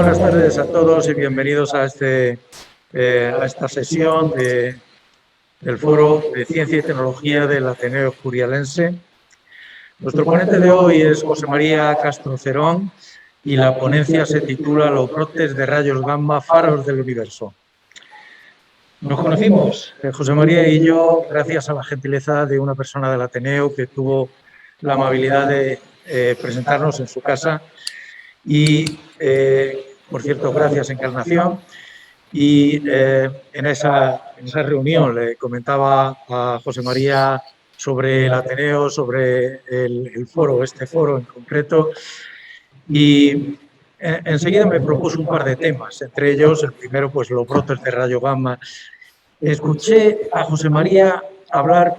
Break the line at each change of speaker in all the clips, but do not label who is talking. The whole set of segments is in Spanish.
buenas tardes a todos y bienvenidos a esta sesión del Foro de Ciencia y Tecnología del Ateneo Jurialense. Nuestro ponente de hoy es José María Castro Cerón y la ponencia se titula Los brotes de rayos gamma, faros del universo. Nos conocimos, José María y yo, gracias a la gentileza de una persona del Ateneo que tuvo la amabilidad de presentarnos en su casa. Y, por cierto, gracias Encarnación. Y en esa reunión le comentaba a José María sobre el Ateneo, sobre el foro, este foro en concreto. Y enseguida me propuso un par de temas, entre ellos el primero, pues los brotes de rayo gamma. Escuché a José María hablar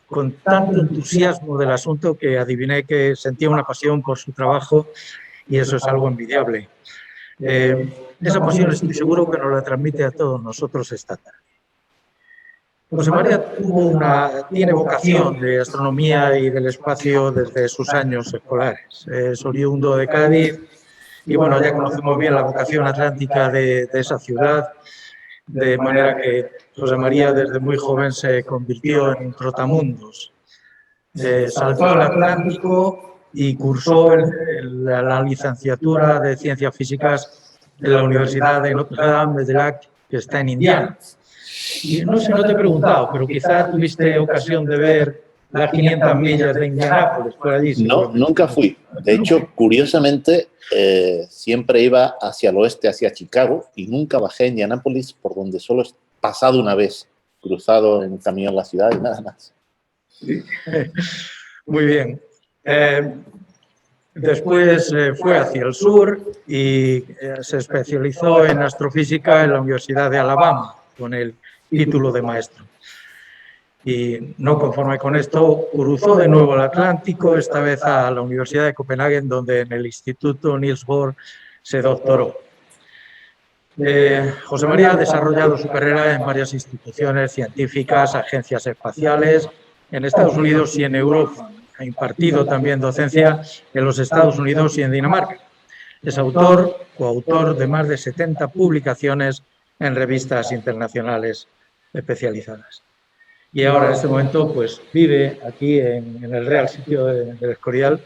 con tanto entusiasmo del asunto que adiviné que sentía una pasión por su trabajo y eso es algo envidiable. Esa pasión estoy seguro que nos la transmite a todos nosotros esta tarde. José María tiene vocación de astronomía y del espacio desde sus años escolares. Es oriundo de Cádiz y, bueno, ya conocemos bien la vocación atlántica de esa ciudad, de manera que José María desde muy joven se convirtió en trotamundos. Saltó al Atlántico y cursó la licenciatura de Ciencias Físicas en la Universidad de Notre Dame de Lac, que está en Indiana. Y no sé, no te he preguntado, pero quizá tuviste ocasión de ver las 500 millas de Indianápolis por allí.
No, nunca fui. De hecho, curiosamente, siempre iba hacia el oeste, hacia Chicago, y nunca bajé a Indianápolis, por donde solo he pasado una vez, cruzado en camión la ciudad y nada más.
Sí. Muy bien. Después fue hacia el sur y se especializó en astrofísica en la Universidad de Alabama, con el título de maestro. Y no conforme con esto, cruzó de nuevo el Atlántico, esta vez a la Universidad de Copenhague, donde en el Instituto Niels Bohr se doctoró. José María ha desarrollado su carrera en varias instituciones científicas, agencias espaciales, en Estados Unidos y en Europa. Ha impartido también docencia en los Estados Unidos y en Dinamarca. Es coautor de más de 70 publicaciones en revistas internacionales especializadas. Y ahora, en este momento, pues vive aquí en el Real Sitio del Escorial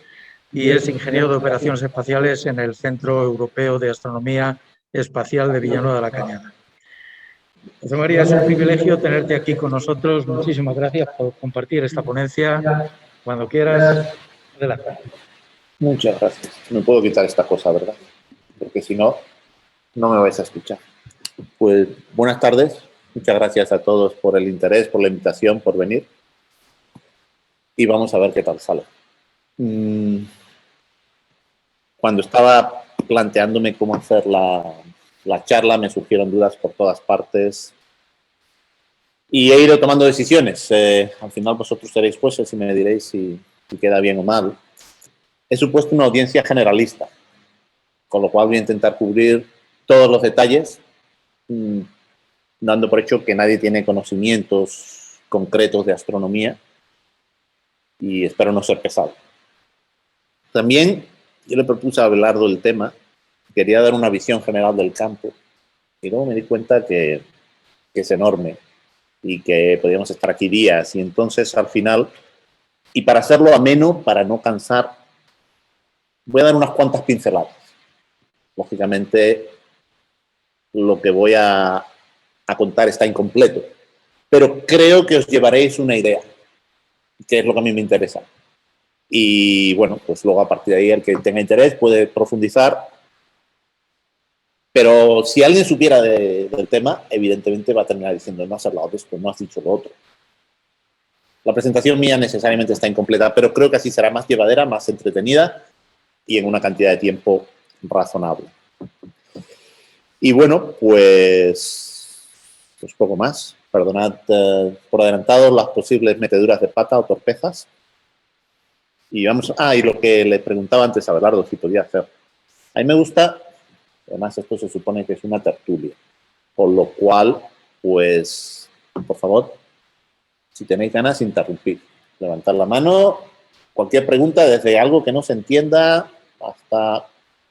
y es ingeniero de operaciones espaciales en el Centro Europeo de Astronomía Espacial de Villanueva de la Cañada. José María, es un privilegio tenerte aquí con nosotros. Muchísimas gracias por compartir esta ponencia. Cuando quieras, adelante.
Muchas gracias. Me puedo quitar esta cosa, ¿verdad? Porque si no, no me vais a escuchar. Pues buenas tardes. Muchas gracias a todos por el interés, por la invitación, por venir. Y vamos a ver qué tal sale. Cuando estaba planteándome cómo hacer la charla, me surgieron dudas por todas partes y he ido tomando decisiones. Al final vosotros seréis jueces y me diréis si queda bien o mal. He supuesto una audiencia generalista, con lo cual voy a intentar cubrir todos los detalles, dando por hecho que nadie tiene conocimientos concretos de astronomía y espero no ser pesado. También yo le propuse a Abelardo el tema, quería dar una visión general del campo y luego me di cuenta que es enorme y que podríamos estar aquí días y entonces al final, y para hacerlo ameno, para no cansar, voy a dar unas cuantas pinceladas. Lógicamente, lo que voy a contar está incompleto, pero creo que os llevaréis una idea, que es lo que a mí me interesa. Y bueno, pues luego a partir de ahí el que tenga interés puede profundizar. Pero si alguien supiera del tema, evidentemente va a terminar diciendo no has hablado de esto, no has dicho lo otro. La presentación mía necesariamente está incompleta, pero creo que así será más llevadera, más entretenida y en una cantidad de tiempo razonable. Y bueno, pues poco más. Perdonad por adelantado las posibles meteduras de pata o torpezas. Y vamos, y lo que le preguntaba antes a Abelardo, si podía hacer. A mí me gusta, además esto se supone que es una tertulia, con lo cual, pues, por favor, si tenéis ganas, interrumpir, levantar la mano, cualquier pregunta, desde algo que no se entienda hasta,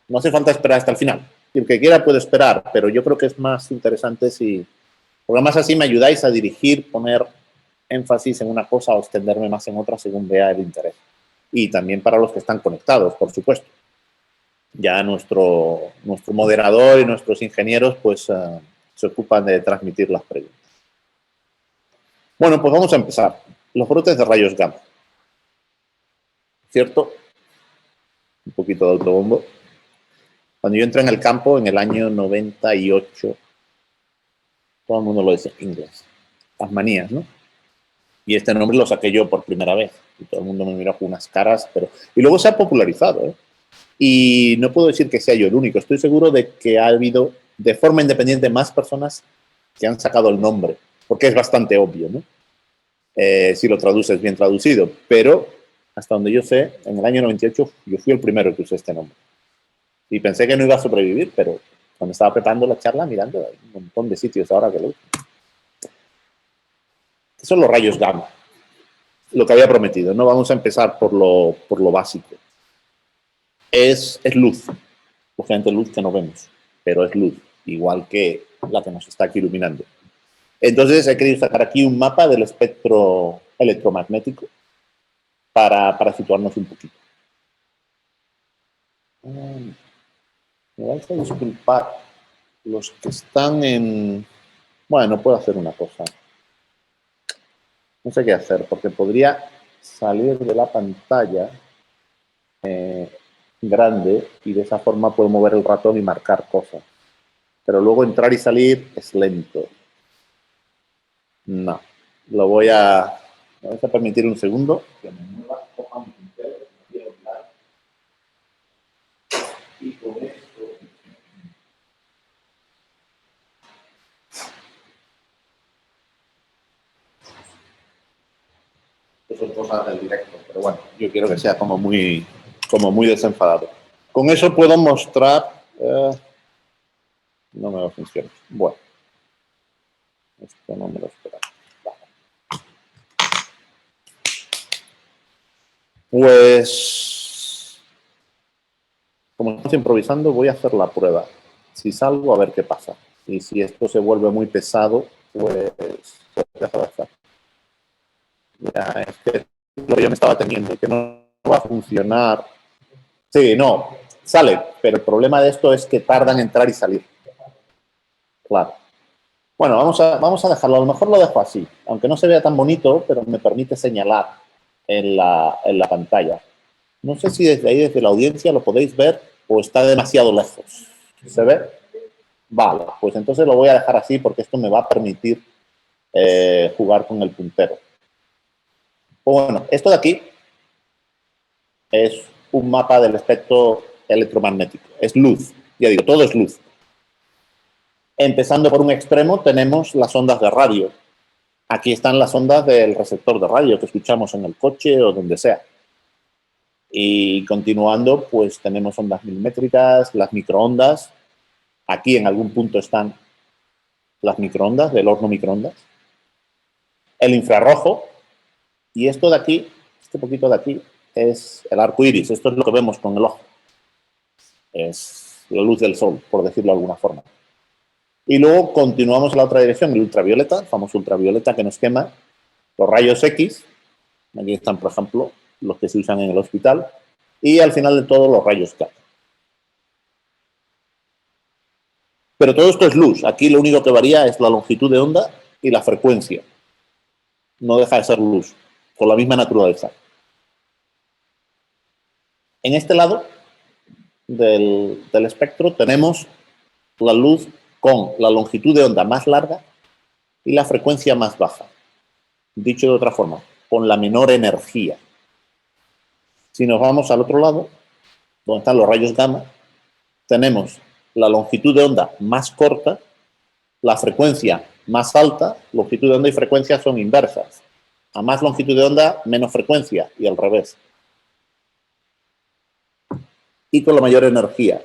no hace falta esperar hasta el final, Y el que quiera puede esperar, pero yo creo que es más interesante si... Porque además así me ayudáis a dirigir, poner énfasis en una cosa o extenderme más en otra según vea el interés. Y también para los que están conectados, por supuesto. Ya nuestro moderador y nuestros ingenieros pues se ocupan de transmitir las preguntas. Bueno, pues vamos a empezar. Los brotes de rayos gamma. ¿Cierto? Un poquito de autobombo. Cuando yo entré en el campo en el año 98, todo el mundo lo dice en inglés. Las manías, ¿no? Y este nombre lo saqué yo por primera vez. Y todo el mundo me miró con unas caras, pero... Y luego se ha popularizado, ¿eh? Y no puedo decir que sea yo el único. Estoy seguro de que ha habido, de forma independiente, más personas que han sacado el nombre. Porque es bastante obvio, ¿no? Si lo traduces bien traducido. Pero, hasta donde yo sé, en el año 98 yo fui el primero que usé este nombre. Y pensé que no iba a sobrevivir, pero cuando estaba preparando la charla, mirando, hay un montón de sitios ahora que lo usan. ¿Qué son los rayos gamma? Lo que había prometido. No vamos a empezar por lo básico. Es luz. Obviamente luz que no vemos, pero es luz, igual que la que nos está aquí iluminando. Entonces he querido sacar aquí un mapa del espectro electromagnético para situarnos un poquito. Me vais a disculpar los que están en... Bueno, puedo hacer una cosa. No sé qué hacer, porque podría salir de la pantalla grande y de esa forma puedo mover el ratón y marcar cosas. Pero luego entrar y salir es lento. No, lo voy a... Me vais a permitir un segundo. Que me mueva, coja mi pincel, me quiero hablar. Y con esto... Son cosas del directo, pero bueno, yo quiero que sea como muy desenfadado. Con eso puedo mostrar... no me va a funcionar. Bueno. Esto no me lo esperaba. Pues... Como estamos improvisando, voy a hacer la prueba. Si salgo, a ver qué pasa. Y si esto se vuelve muy pesado, pues... Ya, es que lo que yo me estaba teniendo, que no va a funcionar. Sí, no, sale, pero el problema de esto es que tardan en entrar y salir. Claro. Bueno, vamos a dejarlo. A lo mejor lo dejo así, aunque no se vea tan bonito, pero me permite señalar en la pantalla. No sé si desde ahí, desde la audiencia, lo podéis ver o está demasiado lejos. ¿Se ve? Vale, pues entonces lo voy a dejar así porque esto me va a permitir jugar con el puntero. Bueno, esto de aquí es un mapa del espectro electromagnético. Es luz, ya digo, todo es luz. Empezando por un extremo tenemos las ondas de radio. Aquí están las ondas del receptor de radio que escuchamos en el coche o donde sea. Y continuando, pues tenemos ondas milimétricas, las microondas. Aquí en algún punto están las microondas, del horno microondas. El infrarrojo. Y esto de aquí, este poquito de aquí, es el arco iris. Esto es lo que vemos con el ojo. Es la luz del sol, por decirlo de alguna forma. Y luego continuamos en la otra dirección, el ultravioleta, el famoso ultravioleta que nos quema, los rayos X, aquí están, por ejemplo, los que se usan en el hospital, y al final de todo los rayos gamma. Pero todo esto es luz, aquí lo único que varía es la longitud de onda y la frecuencia. No deja de ser luz, con la misma naturaleza. En este lado del espectro tenemos la luz con la longitud de onda más larga y la frecuencia más baja. Dicho de otra forma, con la menor energía. Si nos vamos al otro lado, donde están los rayos gamma, tenemos la longitud de onda más corta, la frecuencia más alta. Longitud de onda y frecuencia son inversas. A más longitud de onda, menos frecuencia, y al revés. Y con la mayor energía.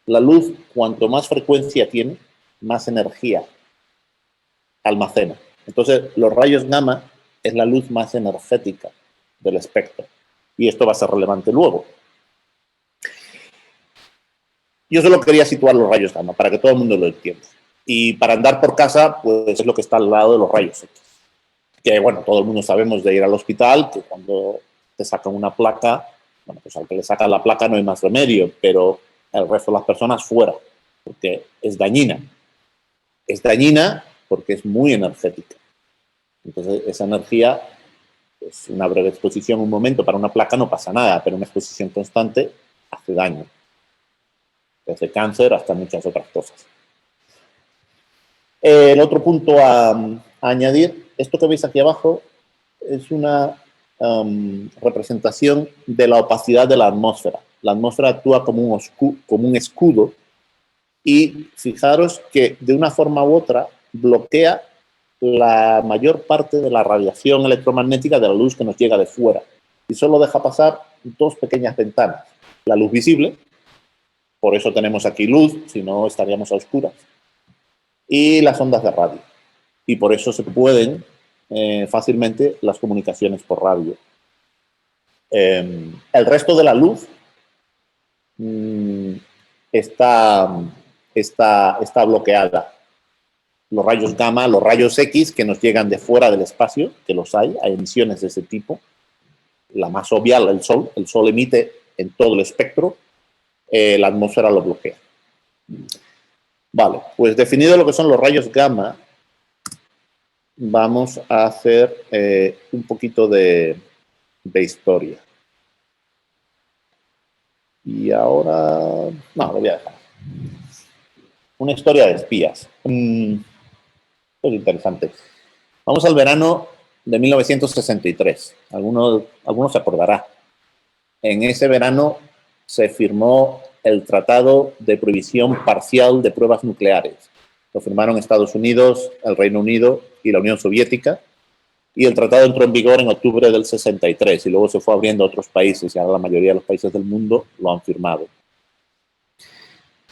La luz, cuanto más frecuencia tiene, más energía almacena. Entonces, los rayos gamma es la luz más energética del espectro. Y esto va a ser relevante luego. Yo solo quería situar los rayos gamma para que todo el mundo lo entienda. Y para andar por casa, pues es lo que está al lado de los rayos X. Que, bueno, todo el mundo sabemos de ir al hospital, que cuando te sacan una placa, bueno, pues al que le sacan la placa no hay más remedio, pero el resto de las personas fuera, porque es dañina. Es dañina porque es muy energética. Entonces, esa energía, pues una breve exposición, un momento para una placa no pasa nada, pero una exposición constante hace daño. Desde cáncer hasta muchas otras cosas. El otro punto a añadir, esto que veis aquí abajo es una representación de la opacidad de la atmósfera. La atmósfera actúa como un escudo y fijaros que de una forma u otra bloquea la mayor parte de la radiación electromagnética de la luz que nos llega de fuera y solo deja pasar dos pequeñas ventanas. La luz visible, por eso tenemos aquí luz, si no estaríamos a oscuras, y las ondas de radio. Y por eso se pueden fácilmente las comunicaciones por radio. El resto de la luz está bloqueada. Los rayos gamma, los rayos X que nos llegan de fuera del espacio, que los hay emisiones de ese tipo. La más obvia, el Sol emite en todo el espectro, la atmósfera lo bloquea. Vale, pues definido lo que son los rayos gamma, vamos a hacer un poquito de historia. Y ahora... No, lo voy a dejar. Una historia de espías. Es interesante. Vamos al verano de 1963. Algunos se acordará. En ese verano se firmó el Tratado de Prohibición Parcial de Pruebas Nucleares. Lo firmaron Estados Unidos, el Reino Unido y la Unión Soviética. Y el tratado entró en vigor en octubre del 63 y luego se fue abriendo a otros países y ahora la mayoría de los países del mundo lo han firmado.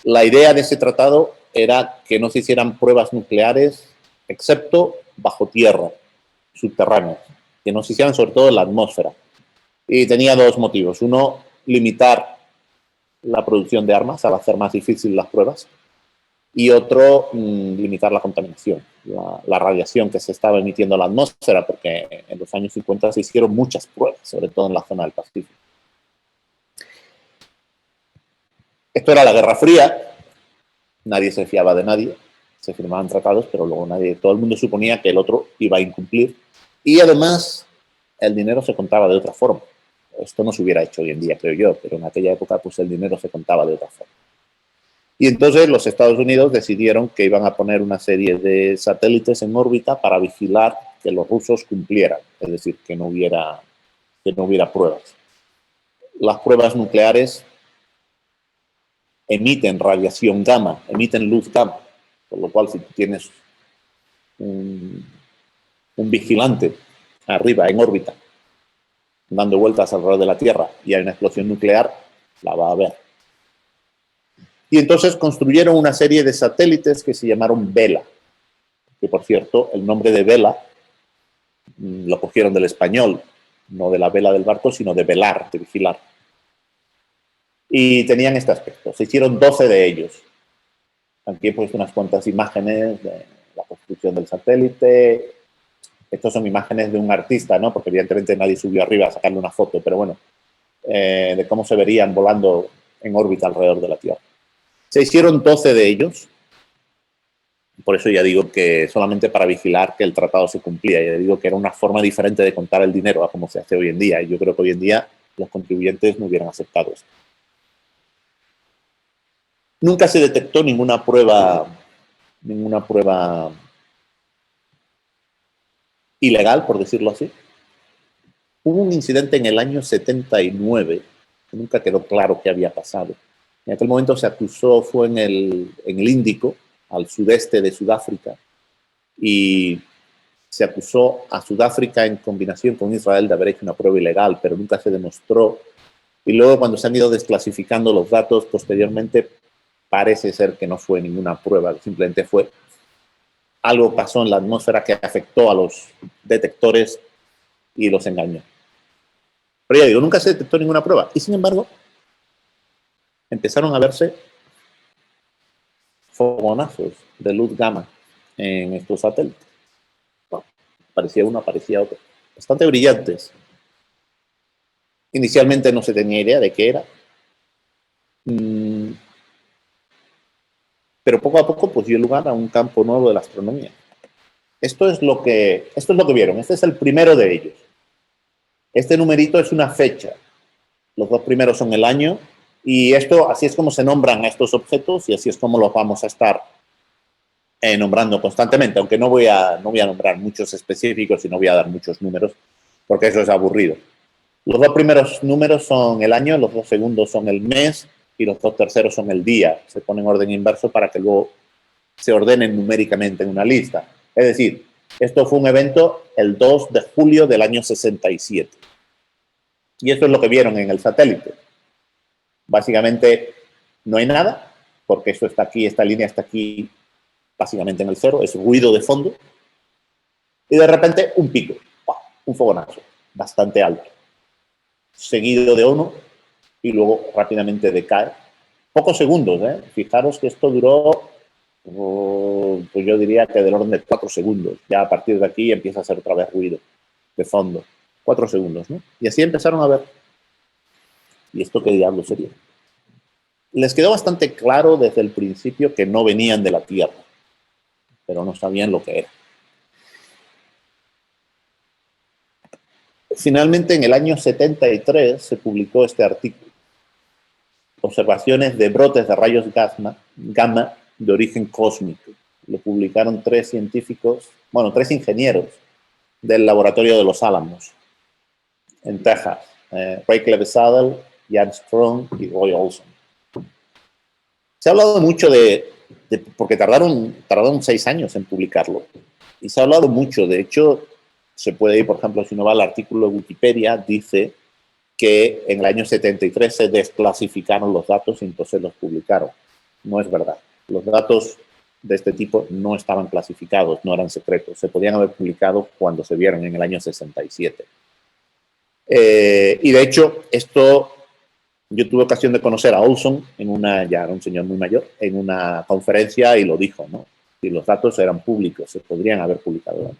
La idea de ese tratado era que no se hicieran pruebas nucleares excepto bajo tierra, subterráneas, que no se hicieran sobre todo en la atmósfera. Y tenía dos motivos. Uno, limitar la producción de armas al hacer más difícil las pruebas. Y otro, limitar la contaminación, la radiación que se estaba emitiendo a la atmósfera, porque en los años 50 se hicieron muchas pruebas, sobre todo en la zona del Pacífico. Esto era la Guerra Fría, nadie se fiaba de nadie, se firmaban tratados, pero luego todo el mundo suponía que el otro iba a incumplir. Y además, el dinero se contaba de otra forma. Esto no se hubiera hecho hoy en día, creo yo, pero en aquella época pues el dinero se contaba de otra forma. Y entonces los Estados Unidos decidieron que iban a poner una serie de satélites en órbita para vigilar que los rusos cumplieran, es decir, que no hubiera pruebas. Las pruebas nucleares emiten radiación gamma, emiten luz gamma, por lo cual si tú tienes un vigilante arriba en órbita dando vueltas alrededor de la Tierra y hay una explosión nuclear, la va a ver. Y entonces construyeron una serie de satélites que se llamaron Vela, que por cierto, el nombre de Vela lo cogieron del español, no de la vela del barco, sino de velar, de vigilar. Y tenían este aspecto. Se hicieron 12 de ellos. Aquí he puesto unas cuantas imágenes de la construcción del satélite. Estos son imágenes de un artista, ¿no? Porque evidentemente nadie subió arriba a sacarle una foto, pero bueno, de cómo se verían volando en órbita alrededor de la Tierra. Se hicieron 12 de ellos. Por eso ya digo que solamente para vigilar que el tratado se cumplía. Ya digo que era una forma diferente de contar el dinero a como se hace hoy en día. Y yo creo que hoy en día los contribuyentes no hubieran aceptado esto. Nunca se detectó ninguna prueba ilegal, por decirlo así. Hubo un incidente en el año 79, que nunca quedó claro qué había pasado. En aquel momento se acusó, fue en el Índico, al sudeste de Sudáfrica, y se acusó a Sudáfrica en combinación con Israel de haber hecho una prueba ilegal, pero nunca se demostró. Y luego, cuando se han ido desclasificando los datos posteriormente, parece ser que no fue ninguna prueba, simplemente fue algo pasó en la atmósfera que afectó a los detectores y los engañó. Pero ya digo, nunca se detectó ninguna prueba. Y sin embargo, empezaron a verse fogonazos de luz gamma en estos satélites. Bueno, aparecía uno, aparecía otro. Bastante brillantes. Inicialmente no se tenía idea de qué era. Pero poco a poco pues dio lugar a un campo nuevo de la astronomía. Esto es lo que vieron. Este es el primero de ellos. Este numerito es una fecha. Los dos primeros son el año. Y así es como se nombran a estos objetos y así es como los vamos a estar nombrando constantemente, aunque no voy a nombrar muchos específicos y no voy a dar muchos números, porque eso es aburrido. Los dos primeros números son el año, los dos segundos son el mes y los dos terceros son el día. Se pone en orden inverso para que luego se ordenen numéricamente en una lista. Es decir, esto fue un evento el 2 de julio del año 67. Y eso es lo que vieron en el satélite. Básicamente no hay nada, porque esto está aquí, esta línea está aquí básicamente en el cero, es ruido de fondo, y de repente un pico, un fogonazo, bastante alto, seguido de uno, y luego rápidamente decae. Pocos segundos, ¿eh? Fijaros que esto duró, pues yo diría que del orden de 4 segundos. Ya a partir de aquí empieza a hacer otra vez ruido de fondo. 4 segundos, ¿no? Y así empezaron a ver. ¿Y esto qué diablo sería? Les quedó bastante claro desde el principio que no venían de la Tierra, pero no sabían lo que era. Finalmente, en el año 73 se publicó este artículo. Observaciones de brotes de rayos gamma de origen cósmico. Lo publicaron 3 científicos, bueno, 3 ingenieros del laboratorio de Los Álamos, en Texas. Ray Clevesadel, Jan Strong y Roy Olson. Se ha hablado mucho porque tardaron 6 años en publicarlo. Y se ha hablado mucho, de hecho, se puede ir, por ejemplo, si uno va al artículo de Wikipedia, dice que en el año 73 se desclasificaron los datos y entonces los publicaron. No es verdad. Los datos de este tipo no estaban clasificados, no eran secretos. Se podían haber publicado cuando se vieron en el año 67. Y de hecho, yo tuve ocasión de conocer a Olson ya era un señor muy mayor, en una conferencia y lo dijo, ¿no? Si los datos eran públicos, se podrían haber publicado antes.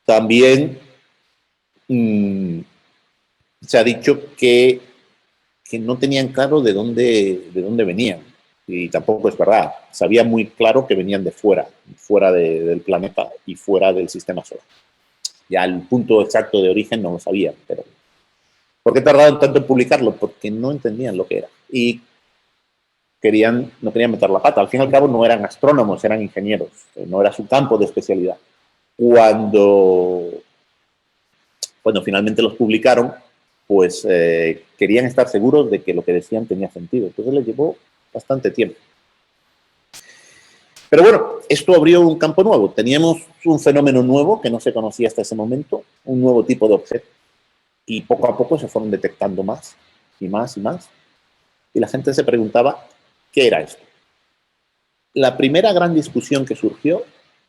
También se ha dicho que no tenían claro de dónde venían. Y tampoco es verdad. Sabía muy claro que venían de fuera del planeta y fuera del sistema solar. Ya el punto exacto de origen no lo sabían, pero ¿por qué tardaron tanto en publicarlo? Porque no entendían lo que era. Y no querían meter la pata. Al fin y al cabo no eran astrónomos, eran ingenieros. No era su campo de especialidad. Cuando finalmente los publicaron, pues querían estar seguros de que lo que decían tenía sentido. Entonces les llevó bastante tiempo. Pero bueno, esto abrió un campo nuevo. Teníamos un fenómeno nuevo que no se conocía hasta ese momento, un nuevo tipo de objeto. Y poco a poco se fueron detectando más y más y más. Y la gente se preguntaba, ¿qué era esto? La primera gran discusión que surgió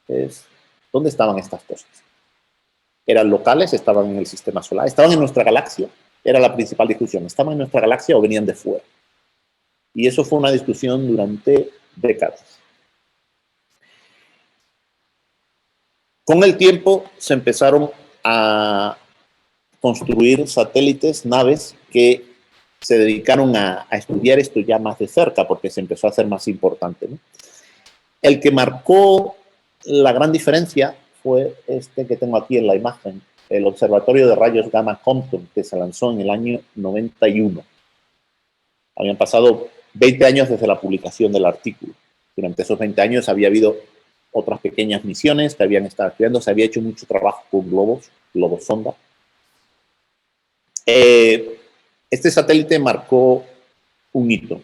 es, ¿dónde estaban estas cosas? ¿Eran locales? ¿Estaban en el sistema solar? ¿Estaban en nuestra galaxia? Era la principal discusión. ¿Estaban en nuestra galaxia o venían de fuera? Y eso fue una discusión durante décadas. Con el tiempo se empezaron a construir satélites, naves, que se dedicaron a estudiar esto ya más de cerca, porque se empezó a hacer más importante, ¿no? El que marcó la gran diferencia fue este que tengo aquí en la imagen, el Observatorio de Rayos Gamma Compton, que se lanzó en el año 91. Habían pasado 20 años desde la publicación del artículo. Durante esos 20 años había habido otras pequeñas misiones que habían estado estudiando, se había hecho mucho trabajo con globos sonda. Este satélite marcó un hito,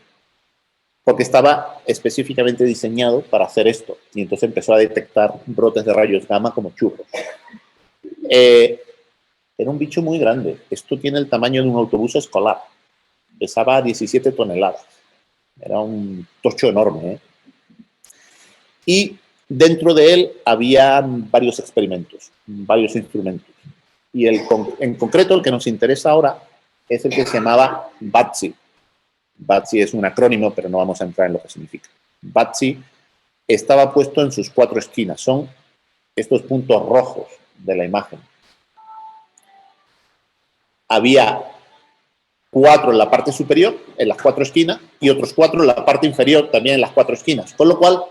porque estaba específicamente diseñado para hacer esto, y entonces empezó a detectar brotes de rayos gamma como churros. Era un bicho muy grande. Esto tiene el tamaño de un autobús escolar. Pesaba 17 toneladas. Era un tocho enorme, ¿eh? Y dentro de él había varios experimentos, varios instrumentos. Y en concreto el que nos interesa ahora es el que se llamaba BATSI. BATSI es un acrónimo, pero no vamos a entrar en lo que significa. Batsy, estaba puesto en sus 4 esquinas. Son estos puntos rojos de la imagen. Había 4 en la parte superior, en las 4 esquinas, y otros 4 en la parte inferior, también en las 4 esquinas. Con lo cual,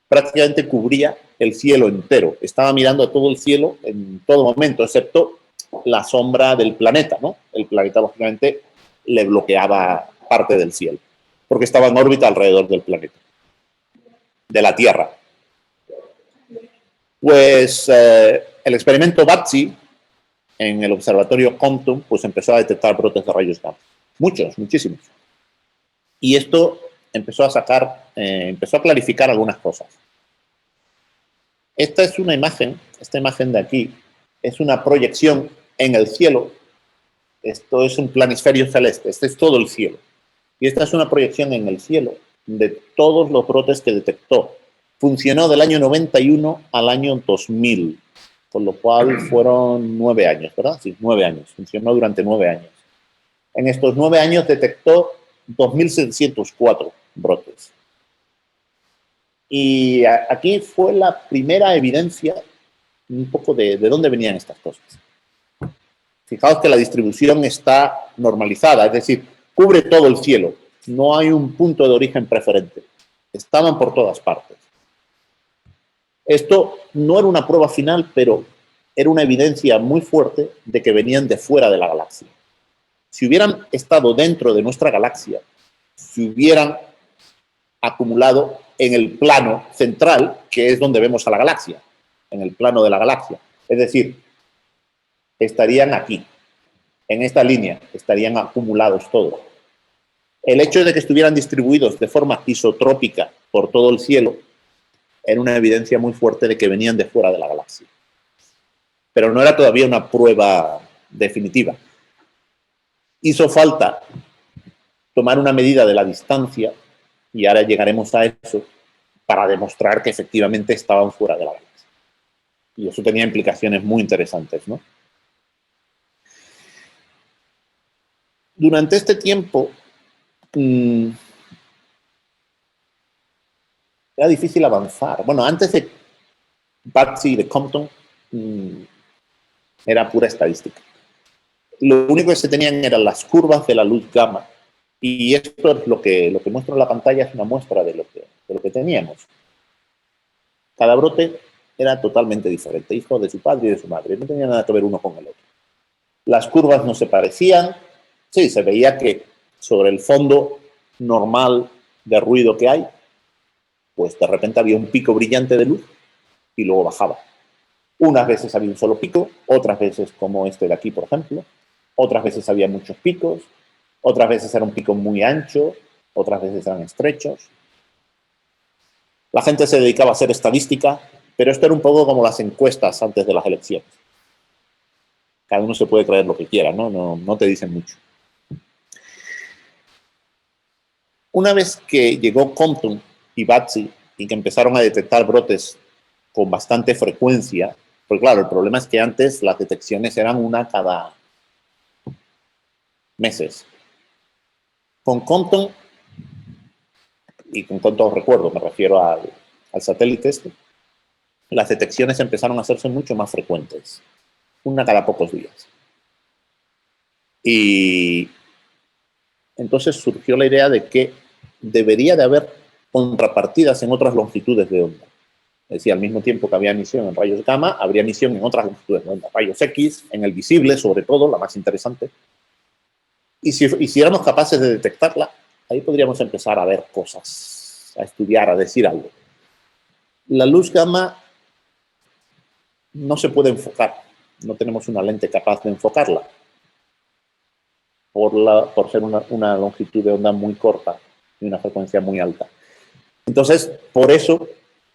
prácticamente cubría el cielo entero. Estaba mirando a todo el cielo en todo momento, excepto la sombra del planeta, ¿no? El planeta, lógicamente, le bloqueaba parte del cielo, porque estaba en órbita alrededor del planeta, de la Tierra. Pues el experimento Batsy en el observatorio Compton, pues empezó a detectar brotes de rayos gamma. Muchos, muchísimos. Y esto empezó a clarificar algunas cosas. Esta es una imagen, esta imagen de aquí, es una proyección en el cielo. Esto es un planisferio celeste, este es todo el cielo. Y esta es una proyección en el cielo de todos los brotes que detectó. Funcionó del año 91 al año 2000, con lo cual fueron 9 años, ¿verdad? Sí, 9 años. Funcionó durante 9 años. En estos 9 años detectó 2.704 brotes. Y aquí fue la primera evidencia un poco de dónde venían estas cosas. Fijaos que la distribución está normalizada, es decir, cubre todo el cielo. No hay un punto de origen preferente. Estaban por todas partes. Esto no era una prueba final, pero era una evidencia muy fuerte de que venían de fuera de la galaxia. Si hubieran estado dentro de nuestra galaxia, si hubieran acumulado en el plano central, que es donde vemos a la galaxia, en el plano de la galaxia. Es decir, estarían aquí, en esta línea, estarían acumulados todos. El hecho de que estuvieran distribuidos de forma isotrópica por todo el cielo era una evidencia muy fuerte de que venían de fuera de la galaxia. Pero no era todavía una prueba definitiva. Hizo falta tomar una medida de la distancia, y ahora llegaremos a eso, para demostrar que efectivamente estaban fuera de la galaxia. Y eso tenía implicaciones muy interesantes, ¿no? Durante este tiempo, era difícil avanzar. Bueno, antes de Batsy, de Compton, era pura estadística. Lo único que se tenían eran las curvas de la luz gamma, y esto es lo que muestro en la pantalla, es una muestra de lo que teníamos. Cada brote era totalmente diferente, hijo de su padre y de su madre, no tenía nada que ver uno con el otro. Las curvas no se parecían, sí, se veía que sobre el fondo normal de ruido que hay, pues de repente había un pico brillante de luz y luego bajaba. Unas veces había un solo pico, otras veces como este de aquí, por ejemplo, otras veces había muchos picos, otras veces era un pico muy ancho, otras veces eran estrechos. La gente se dedicaba a hacer estadística, pero esto era un poco como las encuestas antes de las elecciones. Cada uno se puede creer lo que quiera, ¿no? No te dicen mucho. Una vez que llegó Compton y Batsy y que empezaron a detectar brotes con bastante frecuencia, pues claro, el problema es que antes las detecciones eran una cada meses. Con Compton, y con Compton recuerdo, me refiero al satélite este, las detecciones empezaron a hacerse mucho más frecuentes, una cada pocos días. Y entonces surgió la idea de que debería de haber contrapartidas en otras longitudes de onda. Es decir, al mismo tiempo que había emisión en rayos gamma, habría emisión en otras longitudes de onda, rayos X, en el visible sobre todo, la más interesante. Y si éramos capaces de detectarla, ahí podríamos empezar a ver cosas, a estudiar, a decir algo. La luz gamma no se puede enfocar, no tenemos una lente capaz de enfocarla, por ser una longitud de onda muy corta y una frecuencia muy alta. Entonces, por eso,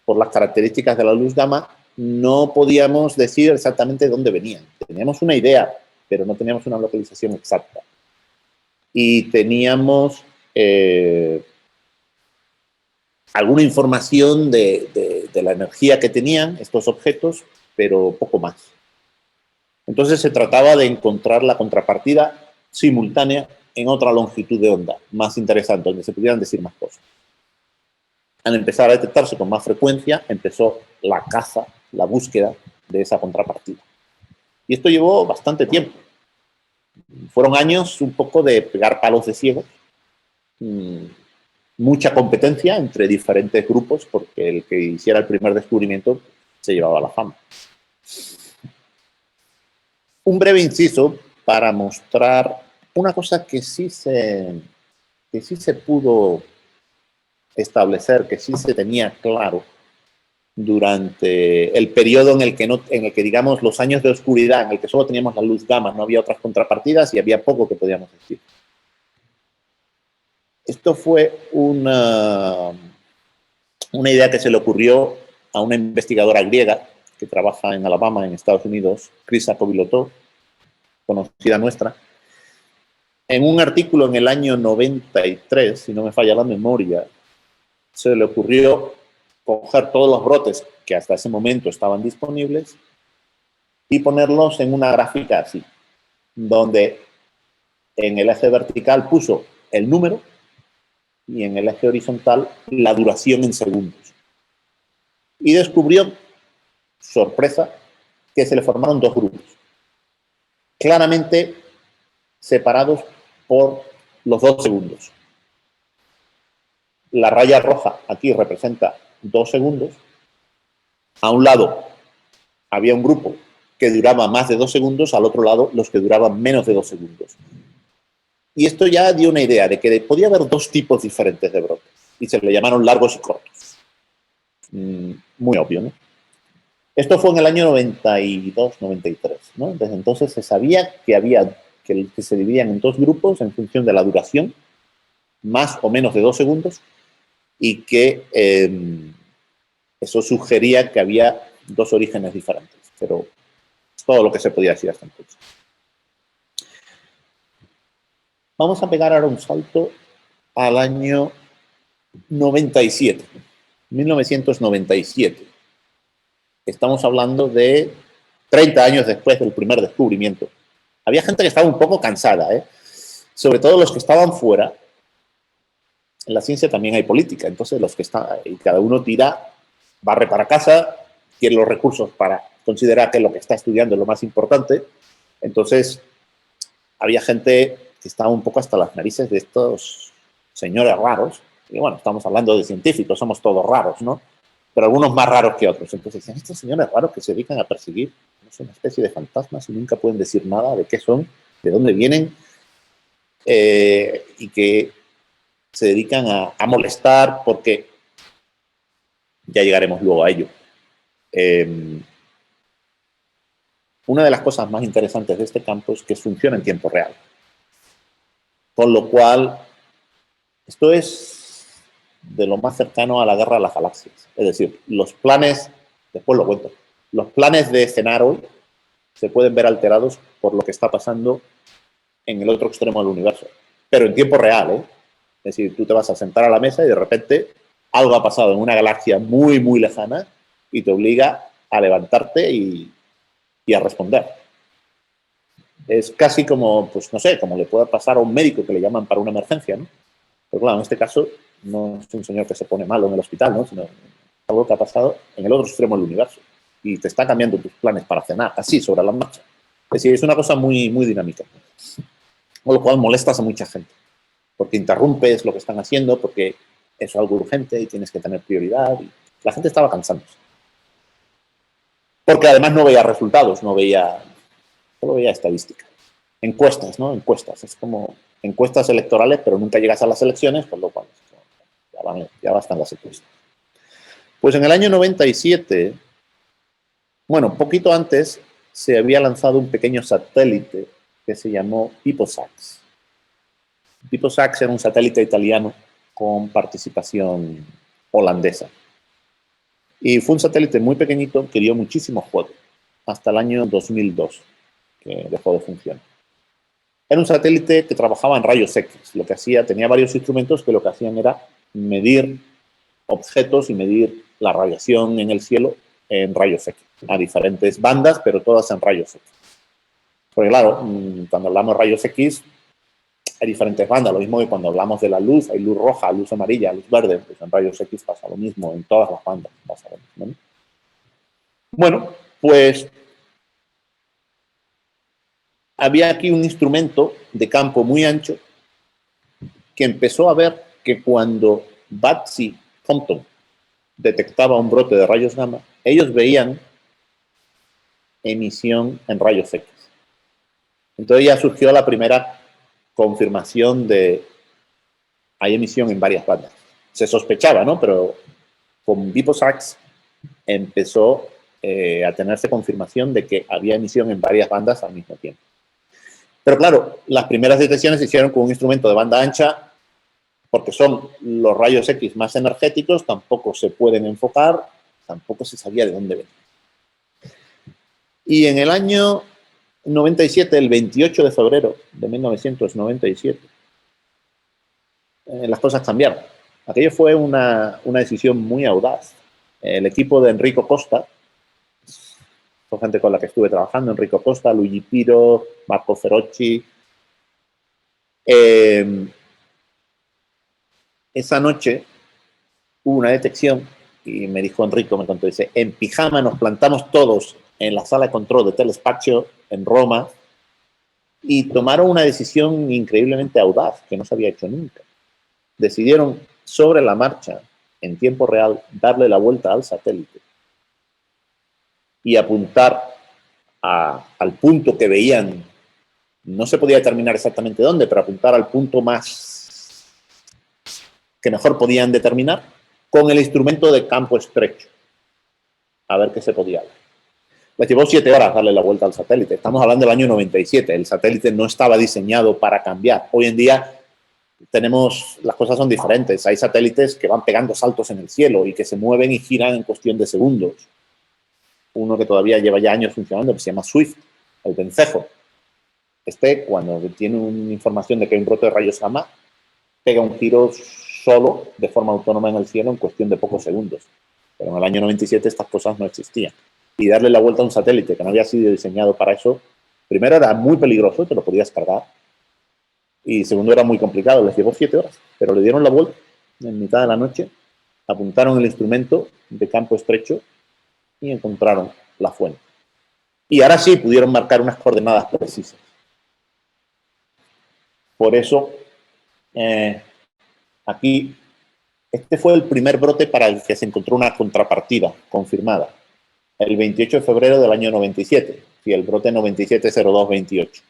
por las características de la luz gamma, no podíamos decir exactamente dónde venían. Teníamos una idea, pero no teníamos una localización exacta. Y teníamos alguna información de la energía que tenían estos objetos, pero poco más. Entonces se trataba de encontrar la contrapartida simultánea en otra longitud de onda, más interesante, donde se pudieran decir más cosas. al empezar a detectarse con más frecuencia, empezó la caza, la búsqueda de esa contrapartida. Y esto llevó bastante tiempo. Fueron años un poco de pegar palos de ciego, mucha competencia entre diferentes grupos, porque el que hiciera el primer descubrimiento se llevaba la fama. Un breve inciso para mostrar una cosa que sí se pudo establecer, que sí se tenía claro durante el periodo en el que, digamos, los años de oscuridad, en el que solo teníamos la luz gamma, no había otras contrapartidas y había poco que podíamos decir. Esto fue una idea que se le ocurrió a una investigadora griega que trabaja en Alabama, en Estados Unidos, Chrysa Kobilotou, conocida nuestra. En un artículo en el año 93, si no me falla la memoria, se le ocurrió coger todos los brotes que hasta ese momento estaban disponibles y ponerlos en una gráfica así, donde en el eje vertical puso el número y en el eje horizontal la duración en segundos. Y descubrió, sorpresa, que se le formaron dos grupos, claramente separados por los 2 segundos. La raya roja aquí representa 2 segundos. A un lado había un grupo que duraba más de 2 segundos, al otro lado los que duraban menos de 2 segundos. Y esto ya dio una idea de que podía haber 2 tipos diferentes de brotes, y se le llamaron largos y cortos. Muy obvio, ¿no? Esto fue en el año 92, 93, ¿no? Desde entonces se sabía que se dividían en 2 grupos en función de la duración, más o menos de 2 segundos, y que eso sugería que había 2 orígenes diferentes, pero es todo lo que se podía decir hasta entonces. Vamos a pegar ahora un salto al año 97, 1997. Estamos hablando de 30 años después del primer descubrimiento. Había gente que estaba un poco cansada, sobre todo los que estaban fuera. En la ciencia también hay política, entonces los que están, y cada uno tira, barre para casa, quiere los recursos para considerar que lo que está estudiando es lo más importante. Entonces, había gente que estaba un poco hasta las narices de estos señores raros. Y bueno, estamos hablando de científicos, somos todos raros, ¿no? Pero algunos más raros que otros. Entonces, dicen, estos señores raros que se dedican a perseguir, no sé, una especie de fantasmas y nunca pueden decir nada de qué son, de dónde vienen, y que se dedican a molestar porque ya llegaremos luego a ello. Una de las cosas más interesantes de este campo es que funciona en tiempo real. Con lo cual, esto es de lo más cercano a la guerra de las galaxias. Es decir, los planes, después lo cuento, los planes de cenar hoy se pueden ver alterados por lo que está pasando en el otro extremo del universo. Pero en tiempo real, ¿eh? Es decir, tú te vas a sentar a la mesa y de repente algo ha pasado en una galaxia muy, muy lejana y te obliga a levantarte y a responder. Es casi como, pues no sé, como le puede pasar a un médico que le llaman para una emergencia, ¿no? Pero claro, en este caso no es un señor que se pone malo en el hospital, ¿no? Sino algo que ha pasado en el otro extremo del universo y te está cambiando tus planes para cenar, así, sobre la marcha. Es decir, es una cosa muy, muy dinámica. Con lo cual molestas a mucha gente, porque interrumpes lo que están haciendo, porque es algo urgente y tienes que tener prioridad. Y la gente estaba cansándose. Porque además no veía resultados, solo veía estadística. Encuestas, ¿no? Encuestas. Es como encuestas electorales, pero nunca llegas a las elecciones, por lo cual ya bastan las encuestas. Pues en el año 97, bueno, poquito antes, se había lanzado un pequeño satélite que se llamó HypoSax. HypoSax era un satélite italiano con participación holandesa. Y fue un satélite muy pequeñito que dio muchísimo juego, hasta el año 2002, que dejó de funcionar. Era un satélite que trabajaba en rayos X. Lo que hacía, tenía varios instrumentos que lo que hacían era medir objetos y medir la radiación en el cielo en rayos X, a diferentes bandas, pero todas en rayos X. Porque claro, cuando hablamos de rayos X, hay diferentes bandas, lo mismo que cuando hablamos de la luz, hay luz roja, luz amarilla, luz verde, pues en rayos X pasa lo mismo, en todas las bandas pasa lo mismo, ¿no? Bueno, pues había aquí un instrumento de campo muy ancho que empezó a ver que cuando Batsy Compton detectaba un brote de rayos gamma, ellos veían emisión en rayos X. Entonces ya surgió la primera confirmación de hay emisión en varias bandas. Se sospechaba, ¿no? Pero con VipoSAX empezó a tenerse confirmación de que había emisión en varias bandas al mismo tiempo. Pero claro, las primeras detecciones se hicieron con un instrumento de banda ancha porque son los rayos X más energéticos, tampoco se pueden enfocar, tampoco se sabía de dónde venían. Y en el año 97, el 28 de febrero de 1997, las cosas cambiaron. Aquello fue una decisión muy audaz. El equipo de Enrico Costa, fue gente con la que estuve trabajando, Enrico Costa, Luigi Piro, Marco Ferocci. Esa noche hubo una detección y me dijo Enrico, me contó, dice, en pijama nos plantamos todos en la sala de control de Telespazio en Roma y tomaron una decisión increíblemente audaz que no se había hecho nunca. Decidieron sobre la marcha, en tiempo real, darle la vuelta al satélite y apuntar al punto que veían. No se podía determinar exactamente dónde, pero apuntar al punto más que mejor podían determinar con el instrumento de campo estrecho. A ver qué se podía ver. Les llevó 7 horas darle la vuelta al satélite. Estamos hablando del año 97. El satélite no estaba diseñado para cambiar. Hoy en día las cosas son diferentes. Hay satélites que van pegando saltos en el cielo y que se mueven y giran en cuestión de segundos. Uno que todavía lleva ya años funcionando, que se llama Swift, el Vencejo. Cuando tiene una información de que hay un brote de rayos gamma, pega un giro solo, de forma autónoma en el cielo, en cuestión de pocos segundos. Pero en el año 97 estas cosas no existían. Y darle la vuelta a un satélite que no había sido diseñado para eso, primero era muy peligroso, te lo podías cargar, y segundo era muy complicado, les llevó 7 horas, pero le dieron la vuelta en mitad de la noche, apuntaron el instrumento de campo estrecho y encontraron la fuente. Y ahora sí pudieron marcar unas coordenadas precisas. Por eso, aquí, este fue el primer brote para el que se encontró una contrapartida confirmada, el 28 de febrero del año 97, y el brote 970228.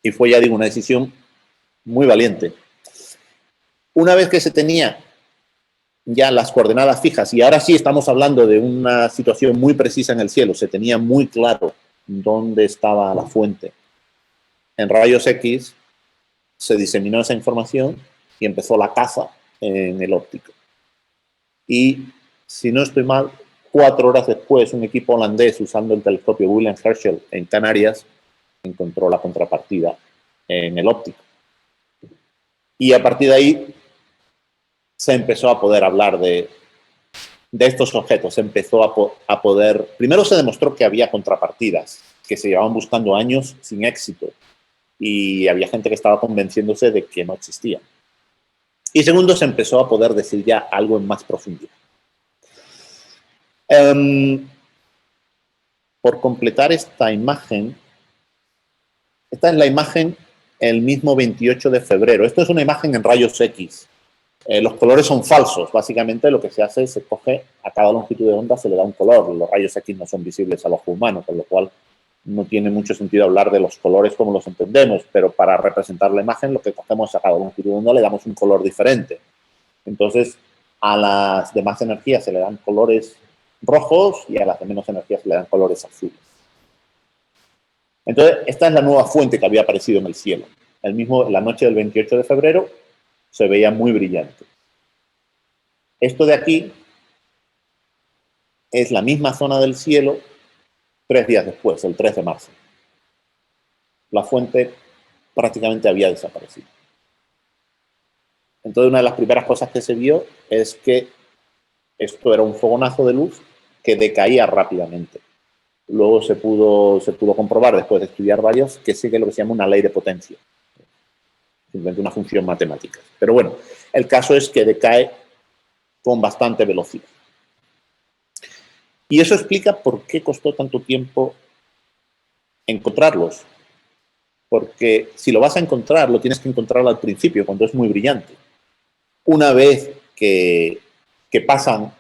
Y fue, ya digo, una decisión muy valiente. Una vez que se tenía ya las coordenadas fijas, y ahora sí estamos hablando de una situación muy precisa en el cielo, se tenía muy claro dónde estaba la fuente. En rayos X se diseminó esa información y empezó la caza en el óptico. Y, si no estoy mal, 4 horas después, un equipo holandés usando el telescopio William Herschel en Canarias encontró la contrapartida en el óptico. Y a partir de ahí se empezó a poder hablar de estos objetos. Se empezó a poder... Primero se demostró que había contrapartidas que se llevaban buscando años sin éxito y había gente que estaba convenciéndose de que no existían. Y segundo, se empezó a poder decir ya algo en más profundidad. Por completar esta imagen, esta es la imagen el mismo 28 de febrero. Esto es una imagen en rayos X. Los colores son falsos. Básicamente lo que se hace es se coge a cada longitud de onda, se le da un color. Los rayos X no son visibles al ojo humano, con lo cual no tiene mucho sentido hablar de los colores como los entendemos, pero para representar la imagen lo que cogemos a cada longitud de onda le damos un color diferente. Entonces, a las de más energía se le dan colores rojos y a las de menos energía se le dan colores azules. Entonces, esta es la nueva fuente que había aparecido en el cielo. La noche del 28 de febrero se veía muy brillante. Esto de aquí es la misma zona del cielo 3 días después, el 3 de marzo. La fuente prácticamente había desaparecido. Entonces, una de las primeras cosas que se vio es que esto era un fogonazo de luz que decaía rápidamente. Luego se pudo comprobar, después de estudiar varios, que sigue lo que se llama una ley de potencia. simplemente una función matemática. Pero bueno, el caso es que decae con bastante velocidad. Y eso explica por qué costó tanto tiempo encontrarlos. Porque si lo vas a encontrar, lo tienes que encontrar al principio, cuando es muy brillante. Una vez que pasan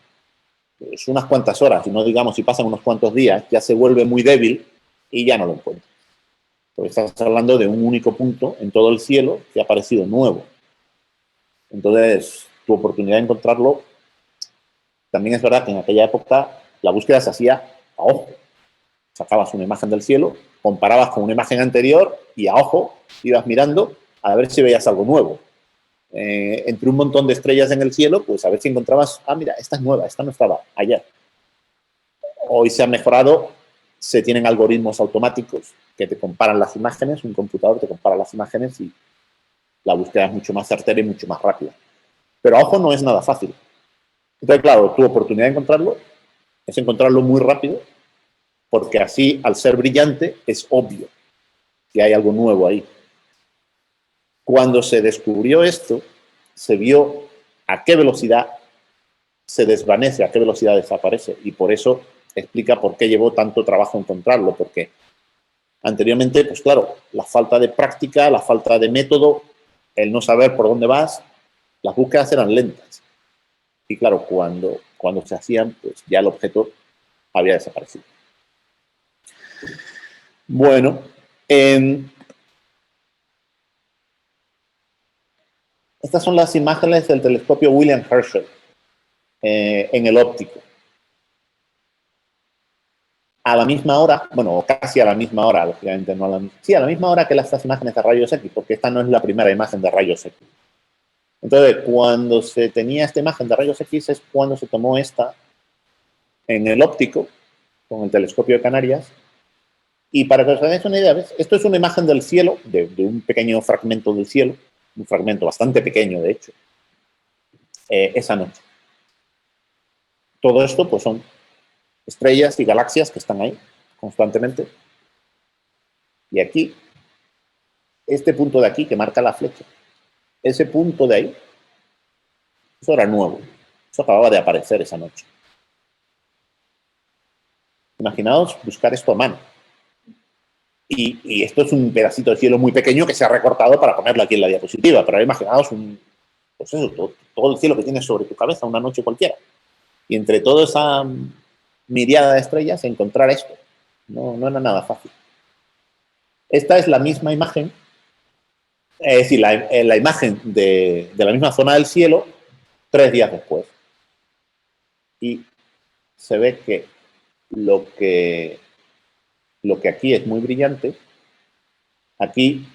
pues, unas cuantas horas, y no digamos si pasan unos cuantos días, ya se vuelve muy débil y ya no lo encuentras. Porque estás hablando de un único punto en todo el cielo que ha aparecido nuevo. Entonces, tu oportunidad de encontrarlo, también es verdad que en aquella época la búsqueda se hacía a ojo. Sacabas una imagen del cielo, comparabas con una imagen anterior y a ojo ibas mirando a ver si veías algo nuevo. Entre un montón de estrellas en el cielo, pues a ver si encontrabas, mira, esta es nueva, esta no estaba ayer. Hoy se ha mejorado, se tienen algoritmos automáticos que te comparan las imágenes, un computador te compara las imágenes y la búsqueda es mucho más certera y mucho más rápida. Pero a ojo no es nada fácil. Entonces, claro, tu oportunidad de encontrarlo es encontrarlo muy rápido, porque así, al ser brillante, es obvio que hay algo nuevo ahí. Cuando se descubrió esto, se vio a qué velocidad se desvanece, a qué velocidad desaparece, y por eso explica por qué llevó tanto trabajo encontrarlo, porque anteriormente, pues claro, la falta de práctica, la falta de método, el no saber por dónde vas, las búsquedas eran lentas. Y claro, cuando se hacían, pues ya el objeto había desaparecido. Bueno, estas son las imágenes del telescopio William Herschel en el óptico. A la misma hora, bueno, casi a la misma hora, lógicamente no a la misma, sí, a la misma hora que estas imágenes de rayos X, porque esta no es la primera imagen de rayos X. Entonces, cuando se tenía esta imagen de rayos X es cuando se tomó esta en el óptico, con el telescopio de Canarias. Y para que os hagáis una idea, ¿ves? Esto es una imagen del cielo, de un pequeño fragmento del cielo, un fragmento bastante pequeño, de hecho, esa noche. Todo esto, pues, son estrellas y galaxias que están ahí constantemente. Y aquí, este punto de aquí que marca la flecha, ese punto de ahí, eso era nuevo. Eso acababa de aparecer esa noche. Imaginaos buscar esto a mano. Y esto es un pedacito de cielo muy pequeño que se ha recortado para ponerlo aquí en la diapositiva. Pero imaginaos pues eso, todo el cielo que tienes sobre tu cabeza una noche cualquiera. Y entre toda esa miriada de estrellas, encontrar esto. No era nada fácil. Esta es la misma imagen, es decir, la imagen de la misma zona del cielo 3 días después. Y se ve que lo que aquí es muy brillante, aquí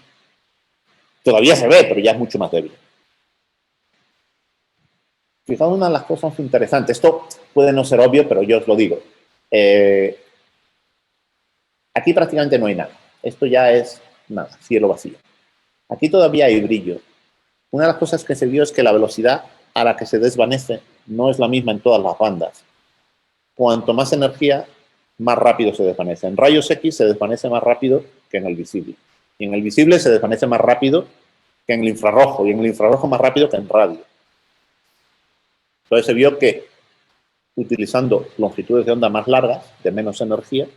todavía se ve, pero ya es mucho más débil. Fijaos una de las cosas interesantes. Esto puede no ser obvio, pero yo os lo digo. Aquí prácticamente no hay nada. Esto ya es nada, cielo vacío. Aquí todavía hay brillo. Una de las cosas que se vio es que la velocidad a la que se desvanece no es la misma en todas las bandas. Cuanto más energía, más rápido se desvanece. En rayos X se desvanece más rápido que en el visible. Y en el visible se desvanece más rápido que en el infrarrojo. Y en el infrarrojo más rápido que en radio. Entonces se vio que utilizando longitudes de onda más largas, de menos energía,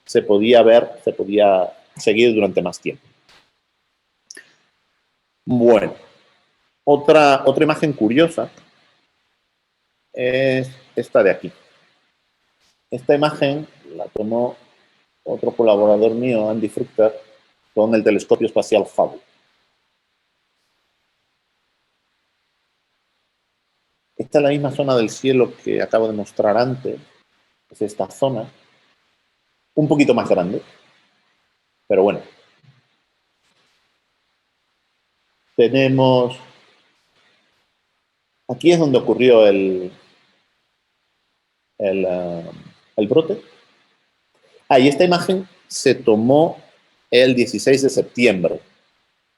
se podía seguir durante más tiempo. Bueno, otra imagen curiosa es esta de aquí. Esta imagen la tomó otro colaborador mío, Andy Fruchter, con el telescopio espacial Hubble. Esta es la misma zona del cielo que acabo de mostrar antes. Es esta zona, un poquito más grande, pero bueno. Tenemos... Aquí es donde ocurrió el brote. Y esta imagen se tomó el 16 de septiembre.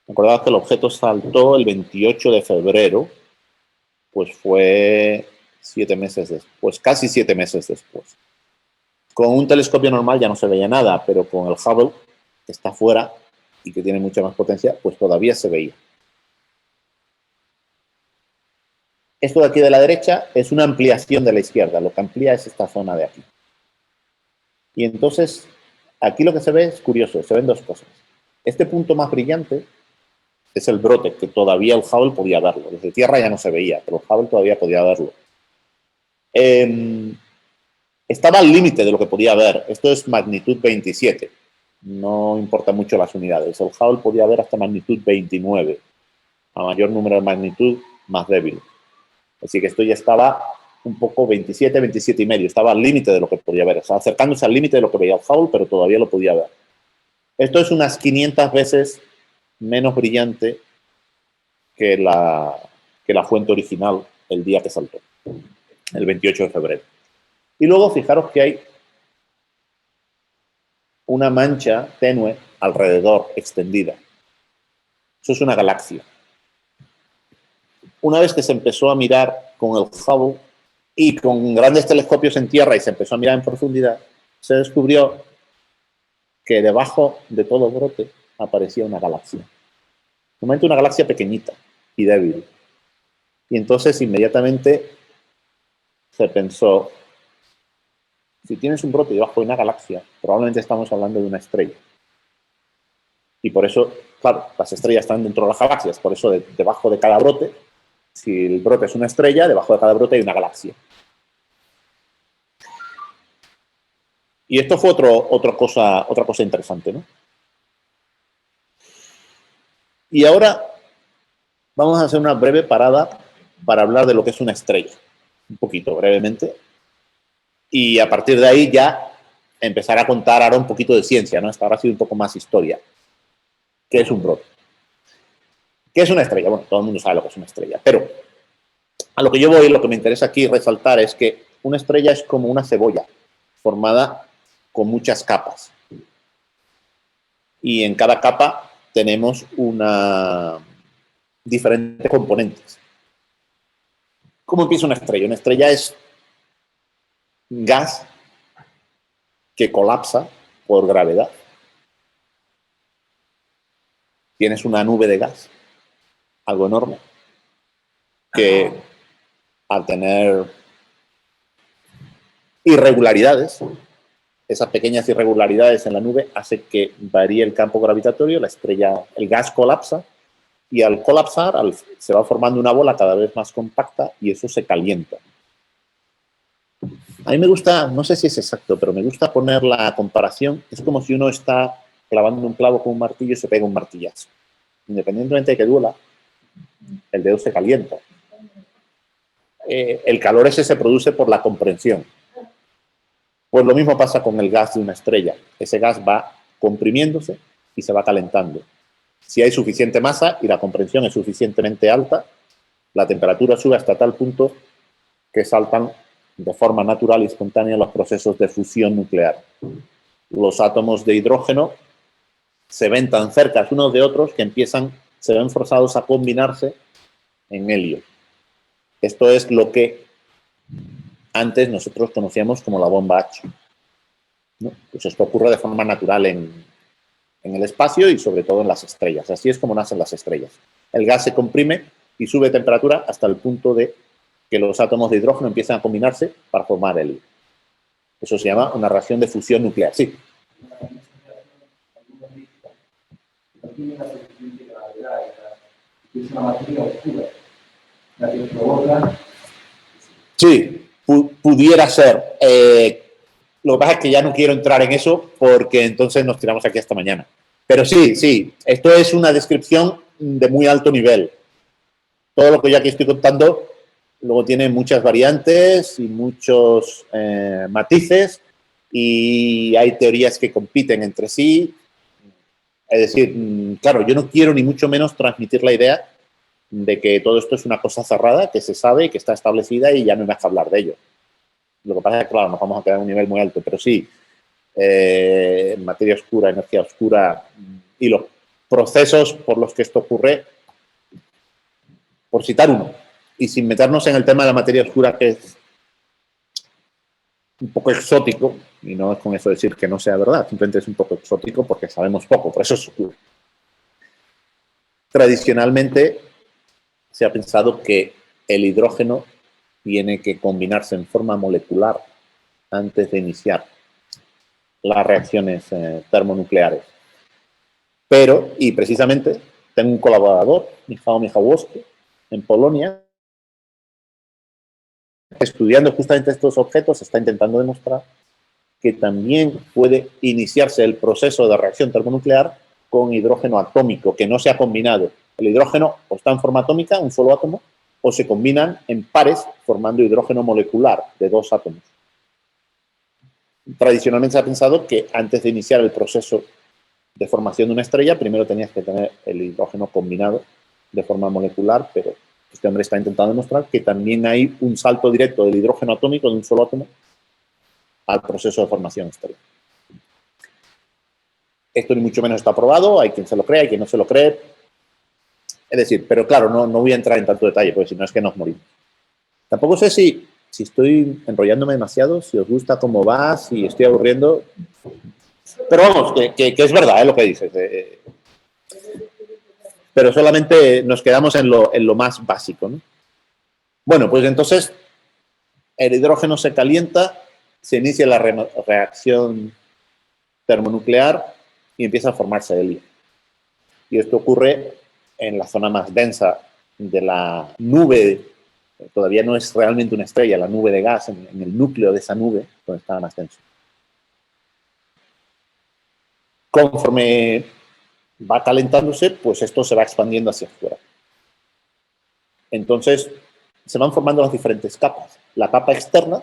Recordad que el objeto saltó el 28 de febrero, pues fue 7 meses después, casi 7 meses después. Con un telescopio normal ya no se veía nada, pero con el Hubble, que está fuera y que tiene mucha más potencia, pues todavía se veía. Esto de aquí de la derecha es una ampliación de la izquierda. Lo que amplía es esta zona de aquí. Y entonces, aquí lo que se ve es curioso. Se ven dos cosas. Este punto más brillante es el brote, que todavía el Hubble podía verlo. Desde tierra ya no se veía, pero el Hubble todavía podía verlo. Estaba al límite de lo que podía ver. Esto es magnitud 27. No importa mucho las unidades. El Hubble podía ver hasta magnitud 29. A mayor número de magnitud, más débil. Así que esto ya estaba un poco 27, 27 y medio. Estaba al límite de lo que podía ver. Estaba acercándose al límite de lo que veía el Hubble, pero todavía lo podía ver. Esto es unas 500 veces menos brillante que la fuente original el día que saltó, el 28 de febrero. Y luego fijaros que hay una mancha tenue alrededor, extendida. Eso es una galaxia. Una vez que se empezó a mirar con el Hubble y con grandes telescopios en tierra y se empezó a mirar en profundidad, se descubrió que debajo de todo brote aparecía una galaxia. Normalmente una galaxia pequeñita y débil. Y entonces inmediatamente se pensó, si tienes un brote debajo de una galaxia, probablemente estamos hablando de una estrella. Y por eso, claro, las estrellas están dentro de las galaxias, por eso debajo de cada brote, si el brote es una estrella, debajo de cada brote hay una galaxia. Y esto fue otra cosa interesante, ¿no? Y ahora vamos a hacer una breve parada para hablar de lo que es una estrella, un poquito brevemente. Y a partir de ahí ya empezar a contar ahora un poquito de ciencia, ¿no? Esta ahora ha sido un poco más historia. ¿Qué es un brote? ¿Qué es una estrella? Bueno, todo el mundo sabe lo que es una estrella, pero a lo que yo voy, lo que me interesa aquí resaltar es que una estrella es como una cebolla formada con muchas capas. Y en cada capa tenemos diferentes componentes. ¿Cómo empieza una estrella? Una estrella es gas que colapsa por gravedad. Tienes una nube de gas, algo enorme, que al tener irregularidades, esas pequeñas irregularidades en la nube hace que varíe el campo gravitatorio, la estrella, el gas colapsa, y al colapsar se va formando una bola cada vez más compacta y eso se calienta. A mí me gusta, no sé si es exacto, pero me gusta poner la comparación. Es como si uno está clavando un clavo con un martillo y se pega un martillazo. Independientemente de que duela, el dedo se calienta. El calor ese se produce por la compresión. Pues lo mismo pasa con el gas de una estrella. Ese gas va comprimiéndose y se va calentando. Si hay suficiente masa y la compresión es suficientemente alta, la temperatura sube hasta tal punto que saltan de forma natural y espontánea los procesos de fusión nuclear. Los átomos de hidrógeno se ven tan cerca unos de otros que se ven forzados a combinarse en helio. Esto es lo que antes nosotros conocíamos como la bomba H, ¿no? Pues esto ocurre de forma natural en el espacio y sobre todo en las estrellas. Así es como nacen las estrellas. El gas se comprime y sube de temperatura hasta el punto de que los átomos de hidrógeno empiezan a combinarse para formar helio. Eso se llama una reacción de fusión nuclear. Sí. Sí, pudiera ser. Lo que pasa es que ya no quiero entrar en eso porque entonces nos tiramos aquí hasta mañana. Pero sí, esto es una descripción de muy alto nivel. Todo lo que yo aquí estoy contando luego tiene muchas variantes y muchos matices y hay teorías que compiten entre sí. Es decir, claro, yo no quiero ni mucho menos transmitir la idea de que todo esto es una cosa cerrada, que se sabe, que está establecida y ya no hay más que hablar de ello. Lo que pasa es que, claro, nos vamos a quedar a un nivel muy alto, pero sí, materia oscura, energía oscura y los procesos por los que esto ocurre, por citar uno, y sin meternos en el tema de la materia oscura, que es un poco exótico, y no es con eso decir que no sea verdad, simplemente es un poco exótico porque sabemos poco, por eso es oscuro. Tradicionalmente se ha pensado que el hidrógeno tiene que combinarse en forma molecular antes de iniciar las reacciones termonucleares. Pero, y precisamente, tengo un colaborador, Michał Michałowski, en Polonia, estudiando justamente estos objetos, está intentando demostrar que también puede iniciarse el proceso de reacción termonuclear con hidrógeno atómico, que no se ha combinado. El hidrógeno o está en forma atómica, un solo átomo, o se combinan en pares formando hidrógeno molecular de 2 átomos. Tradicionalmente se ha pensado que antes de iniciar el proceso de formación de una estrella, primero tenías que tener el hidrógeno combinado de forma molecular, pero este hombre está intentando demostrar que también hay un salto directo del hidrógeno atómico de un solo átomo al proceso de formación estrella. Esto ni mucho menos está probado, hay quien se lo cree, hay quien no se lo cree. Es decir, pero claro, no voy a entrar en tanto detalle, porque si no es que nos morimos. Tampoco sé si estoy enrollándome demasiado, si os gusta cómo va, si estoy aburriendo. Pero vamos, que es verdad lo que dices. Pero solamente nos quedamos en lo más básico, ¿no? Bueno, pues entonces el hidrógeno se calienta, se inicia la reacción termonuclear y empieza a formarse helio. Y esto ocurre en la zona más densa de la nube, todavía no es realmente una estrella, la nube de gas, en el núcleo de esa nube, donde está más denso. Conforme va calentándose, pues esto se va expandiendo hacia afuera. Entonces, se van formando las diferentes capas. La capa externa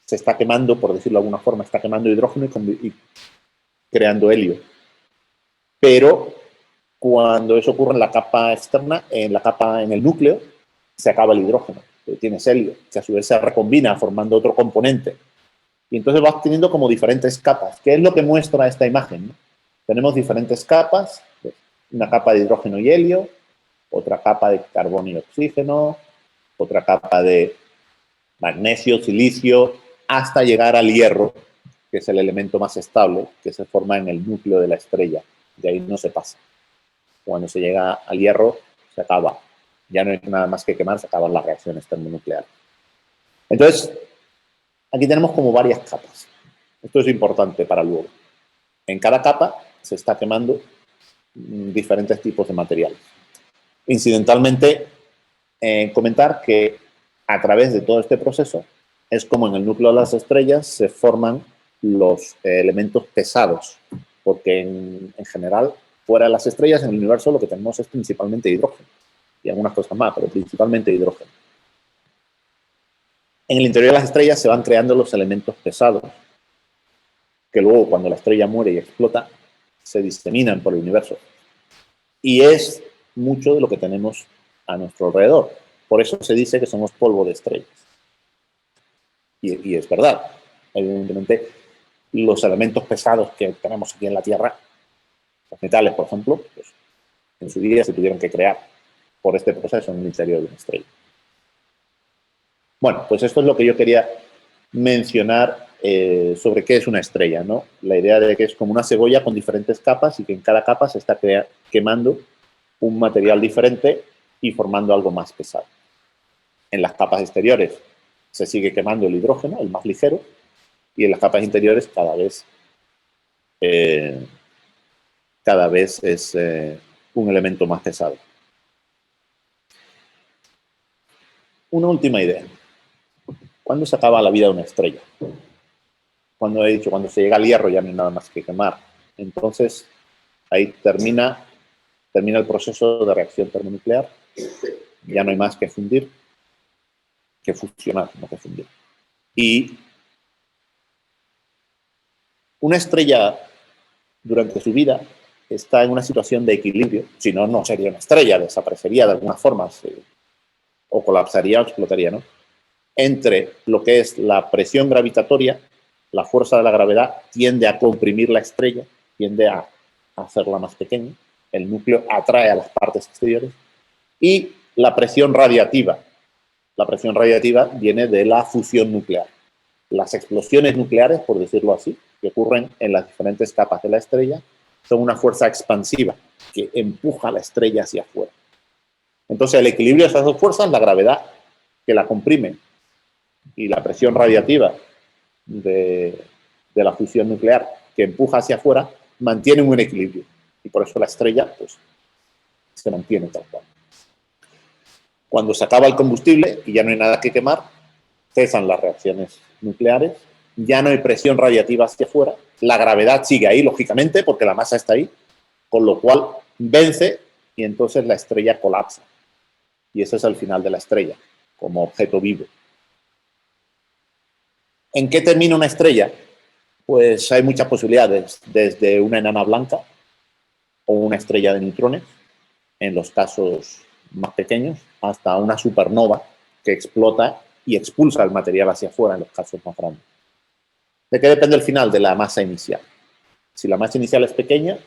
se está quemando, por decirlo de alguna forma, está quemando hidrógeno y creando helio. Pero cuando eso ocurre en la capa externa, en el núcleo, se acaba el hidrógeno. Tienes helio, que a su vez se recombina formando otro componente. Y entonces vas teniendo como diferentes capas. ¿Qué es lo que muestra esta imagen? Tenemos diferentes capas, una capa de hidrógeno y helio, otra capa de carbono y oxígeno, otra capa de magnesio, silicio, hasta llegar al hierro, que es el elemento más estable, que se forma en el núcleo de la estrella. De ahí no se pasa. Cuando se llega al hierro, se acaba. Ya no hay nada más que quemar, se acaban las reacciones termonucleares. Entonces, aquí tenemos como varias capas. Esto es importante para luego. En cada capa se está quemando diferentes tipos de materiales. Incidentalmente, comentar que a través de todo este proceso es como en el núcleo de las estrellas se forman los elementos pesados, porque en general, fuera de las estrellas, en el universo lo que tenemos es principalmente hidrógeno, y algunas cosas más, pero principalmente hidrógeno. En el interior de las estrellas se van creando los elementos pesados, que luego cuando la estrella muere y explota, se diseminan por el universo. Y es mucho de lo que tenemos a nuestro alrededor. Por eso se dice que somos polvo de estrellas. Y es verdad. Evidentemente, los elementos pesados que tenemos aquí en la Tierra, los metales, por ejemplo, pues, en su día se tuvieron que crear por este proceso en el interior de una estrella. Bueno, pues esto es lo que yo quería mencionar sobre qué es una estrella, ¿no? La idea de que es como una cebolla con diferentes capas y que en cada capa se está quemando un material diferente y formando algo más pesado. En las capas exteriores se sigue quemando el hidrógeno, el más ligero, y en las capas interiores cada vez es un elemento más pesado. Una última idea. ¿Cuándo se acaba la vida de una estrella? Cuando he dicho, cuando se llega al hierro ya no hay nada más que quemar. Entonces, ahí termina el proceso de reacción termonuclear. Ya no hay más que fundir, que fusionar, no que fundir. Y una estrella, durante su vida, está en una situación de equilibrio. Si no, no sería una estrella, desaparecería de alguna forma, o colapsaría o explotaría, ¿no? Entre lo que es la presión gravitatoria, la fuerza de la gravedad tiende a comprimir la estrella, tiende a hacerla más pequeña, el núcleo atrae a las partes exteriores, y la presión radiativa. La presión radiativa viene de la fusión nuclear. Las explosiones nucleares, por decirlo así, que ocurren en las diferentes capas de la estrella, son una fuerza expansiva que empuja a la estrella hacia afuera. Entonces, el equilibrio de esas dos fuerzas, la gravedad que la comprime y la presión radiativa de la fusión nuclear que empuja hacia afuera, mantienen un equilibrio. Y por eso la estrella pues, se mantiene tal cual. Cuando se acaba el combustible y ya no hay nada que quemar, cesan las reacciones nucleares, ya no hay presión radiativa hacia afuera, la gravedad sigue ahí, lógicamente, porque la masa está ahí, con lo cual vence y entonces la estrella colapsa. Y ese es el final de la estrella, como objeto vivo. ¿En qué termina una estrella? Pues hay muchas posibilidades, desde una enana blanca o una estrella de neutrones, en los casos más pequeños, hasta una supernova que explota y expulsa el material hacia afuera en los casos más grandes. ¿De qué depende el final? De la masa inicial. Si la masa inicial es pequeña,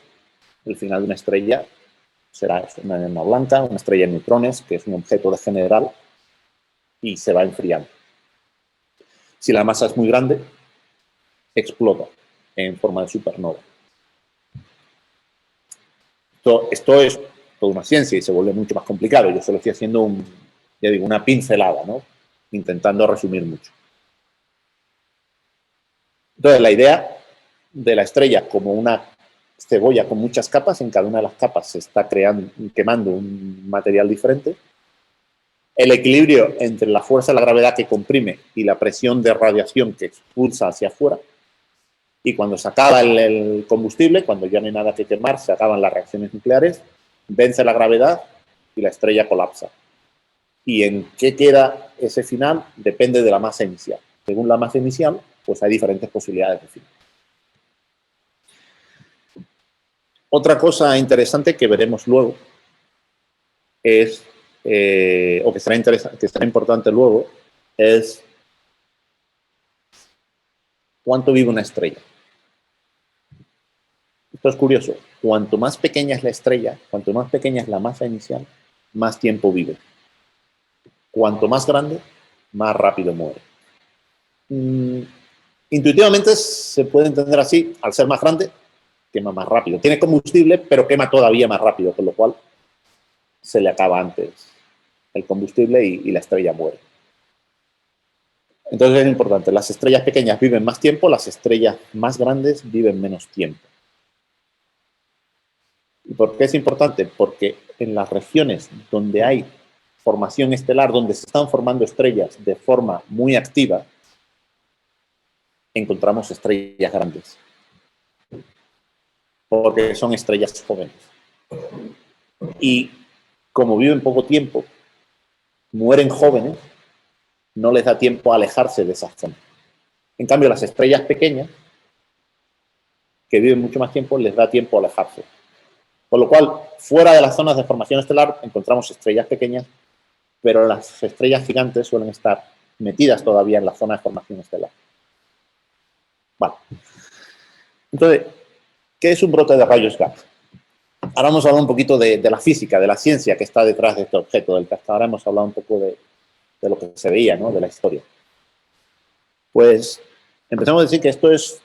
el final de una estrella será una enana blanca, una estrella de neutrones, que es un objeto de general, y se va enfriando. Si la masa es muy grande, explota en forma de supernova. Esto es toda una ciencia y se vuelve mucho más complicado. Yo solo estoy haciendo una pincelada, ¿no? Intentando resumir mucho. Entonces, la idea de la estrella como una cebolla con muchas capas, en cada una de las capas se está quemando un material diferente. El equilibrio entre la fuerza de la gravedad que comprime y la presión de radiación que expulsa hacia afuera. Y cuando se acaba el combustible, cuando ya no hay nada que quemar, se acaban las reacciones nucleares, vence la gravedad y la estrella colapsa. ¿Y en qué queda ese final? Depende de la masa inicial. Según la masa inicial, pues hay diferentes posibilidades de final. Otra cosa interesante que veremos luego es, o que será importante luego, es cuánto vive una estrella. Esto es curioso. Cuanto más pequeña es la estrella, cuanto más pequeña es la masa inicial, más tiempo vive. Cuanto más grande, más rápido muere. Intuitivamente se puede entender así, al ser más grande, quema más rápido. Tiene combustible, pero quema todavía más rápido, con lo cual se le acaba antes el combustible y la estrella muere. Entonces es importante, las estrellas pequeñas viven más tiempo, las estrellas más grandes viven menos tiempo. ¿Y por qué es importante? Porque en las regiones donde hay formación estelar, donde se están formando estrellas de forma muy activa, encontramos estrellas grandes. Porque son estrellas jóvenes. Y como viven poco tiempo, mueren jóvenes, no les da tiempo a alejarse de esas zonas. En cambio, las estrellas pequeñas, que viven mucho más tiempo, les da tiempo a alejarse. Con lo cual, fuera de las zonas de formación estelar, encontramos estrellas pequeñas, pero las estrellas gigantes suelen estar metidas todavía en la zona de formación estelar. Vale. Entonces, ¿qué es un brote de rayos gamma? Ahora vamos a hablar un poquito de la física, de la ciencia que está detrás de este objeto, del que hasta ahora hemos hablado un poco de lo que se veía, ¿no? De la historia. Pues empezamos a decir que esto es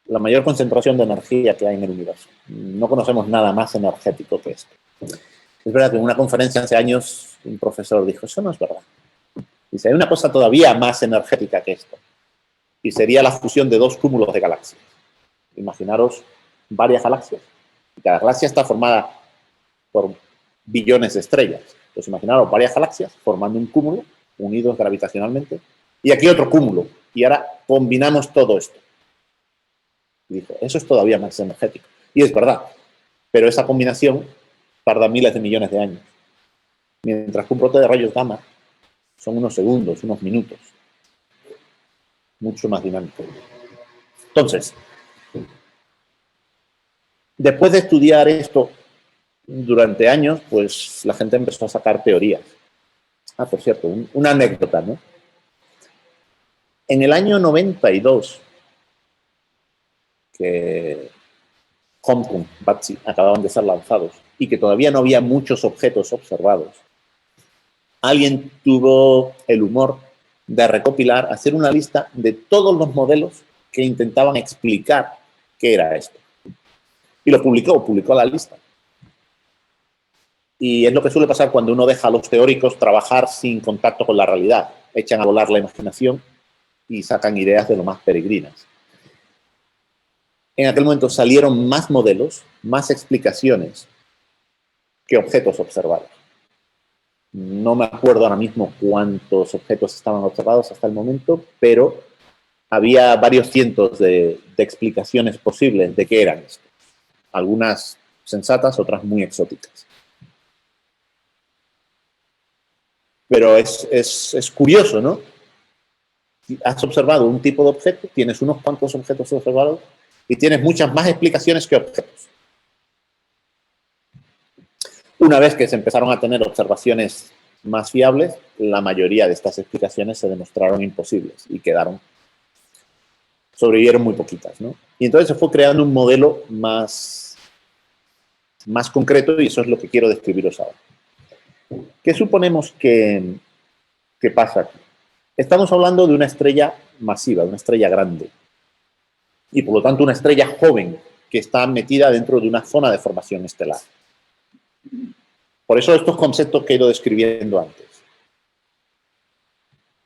la mayor concentración de energía que hay en el universo. No conocemos nada más energético que esto. Es verdad que en una conferencia hace años un profesor dijo, eso no es verdad. Dice, hay una cosa todavía más energética que esto. Y sería la fusión de dos cúmulos de galaxias. Imaginaros varias galaxias. Y cada galaxia está formada por billones de estrellas. Pues imaginaros varias galaxias formando un cúmulo, unidos gravitacionalmente, y aquí otro cúmulo. Y ahora combinamos todo esto. Y dijo, eso es todavía más energético. Y es verdad, pero esa combinación tarda miles de millones de años. Mientras que un brote de rayos gamma son unos segundos, unos minutos. Mucho más dinámico. Entonces, después de estudiar esto durante años, pues la gente empezó a sacar teorías. Ah, por cierto, una anécdota, ¿no? En el año 92, que Hong Kong, Batsy, acababan de ser lanzados y que todavía no había muchos objetos observados, alguien tuvo el humor de recopilar, hacer una lista de todos los modelos que intentaban explicar qué era esto. Y lo publicó la lista. Y es lo que suele pasar cuando uno deja a los teóricos trabajar sin contacto con la realidad. Echan a volar la imaginación y sacan ideas de lo más peregrinas. En aquel momento salieron más modelos, más explicaciones que objetos observados. No me acuerdo ahora mismo cuántos objetos estaban observados hasta el momento, pero había varios cientos de explicaciones posibles de qué eran esto. Algunas sensatas, otras muy exóticas. Pero es curioso, ¿no? Has observado un tipo de objeto, tienes unos cuantos objetos observados y tienes muchas más explicaciones que objetos. Una vez que se empezaron a tener observaciones más fiables, la mayoría de estas explicaciones se demostraron imposibles y sobrevivieron muy poquitas, ¿no? Y entonces se fue creando un modelo más concreto y eso es lo que quiero describiros ahora. ¿Qué suponemos que pasa aquí? Estamos hablando de una estrella masiva, de una estrella grande y por lo tanto una estrella joven que está metida dentro de una zona de formación estelar. Por eso estos conceptos que he ido describiendo antes.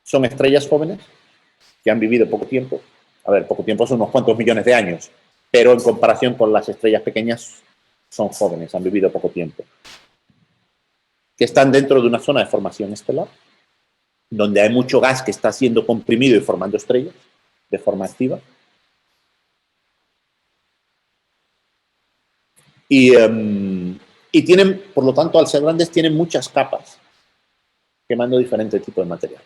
Son estrellas jóvenes que han vivido poco tiempo. A ver, poco tiempo son unos cuantos millones de años, pero en comparación con las estrellas pequeñas son jóvenes, han vivido poco tiempo. Que están dentro de una zona de formación estelar, donde hay mucho gas que está siendo comprimido y formando estrellas de forma activa. Y tienen, por lo tanto, al ser grandes, tienen muchas capas, quemando diferentes tipos de material.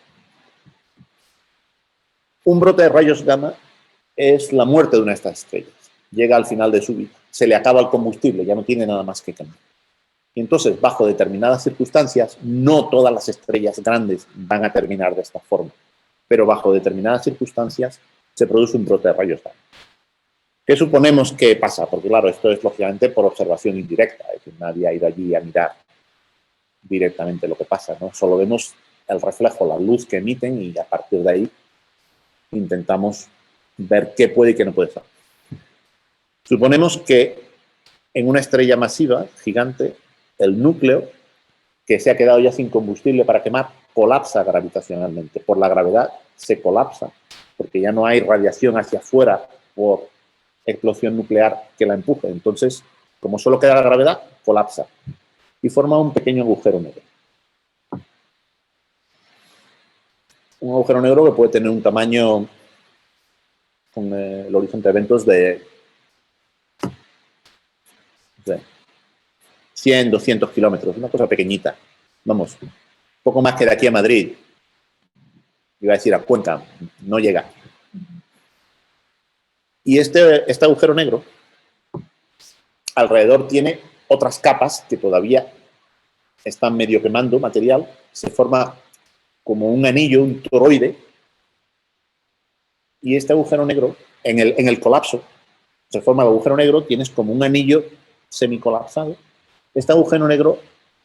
Un brote de rayos gamma es la muerte de una de estas estrellas. Llega al final de su vida. Se le acaba el combustible, ya no tiene nada más que quemar. Y entonces, bajo determinadas circunstancias, no todas las estrellas grandes van a terminar de esta forma, pero bajo determinadas circunstancias se produce un brote de rayos gamma. ¿Qué suponemos que pasa? Porque claro, esto es lógicamente por observación indirecta, es decir, nadie ha ido allí a mirar directamente lo que pasa, ¿no? Solo vemos el reflejo, la luz que emiten y a partir de ahí intentamos ver qué puede y qué no puede ser. Suponemos que en una estrella masiva, gigante, el núcleo, que se ha quedado ya sin combustible para quemar, colapsa gravitacionalmente. Por la gravedad se colapsa, porque ya no hay radiación hacia afuera por explosión nuclear que la empuje. Entonces, como solo queda la gravedad, colapsa y forma un pequeño agujero negro. Un agujero negro que puede tener un tamaño con el horizonte de eventos de 100, 200 kilómetros, una cosa pequeñita. Vamos, poco más que de aquí a Madrid. Iba a decir a Cuenca, no llega. Y este agujero negro alrededor tiene otras capas que todavía están medio quemando material. Se forma como un anillo, un toroide. Y este agujero negro, en el colapso, se forma el agujero negro, tienes como un anillo semicolapsado. Este agujero negro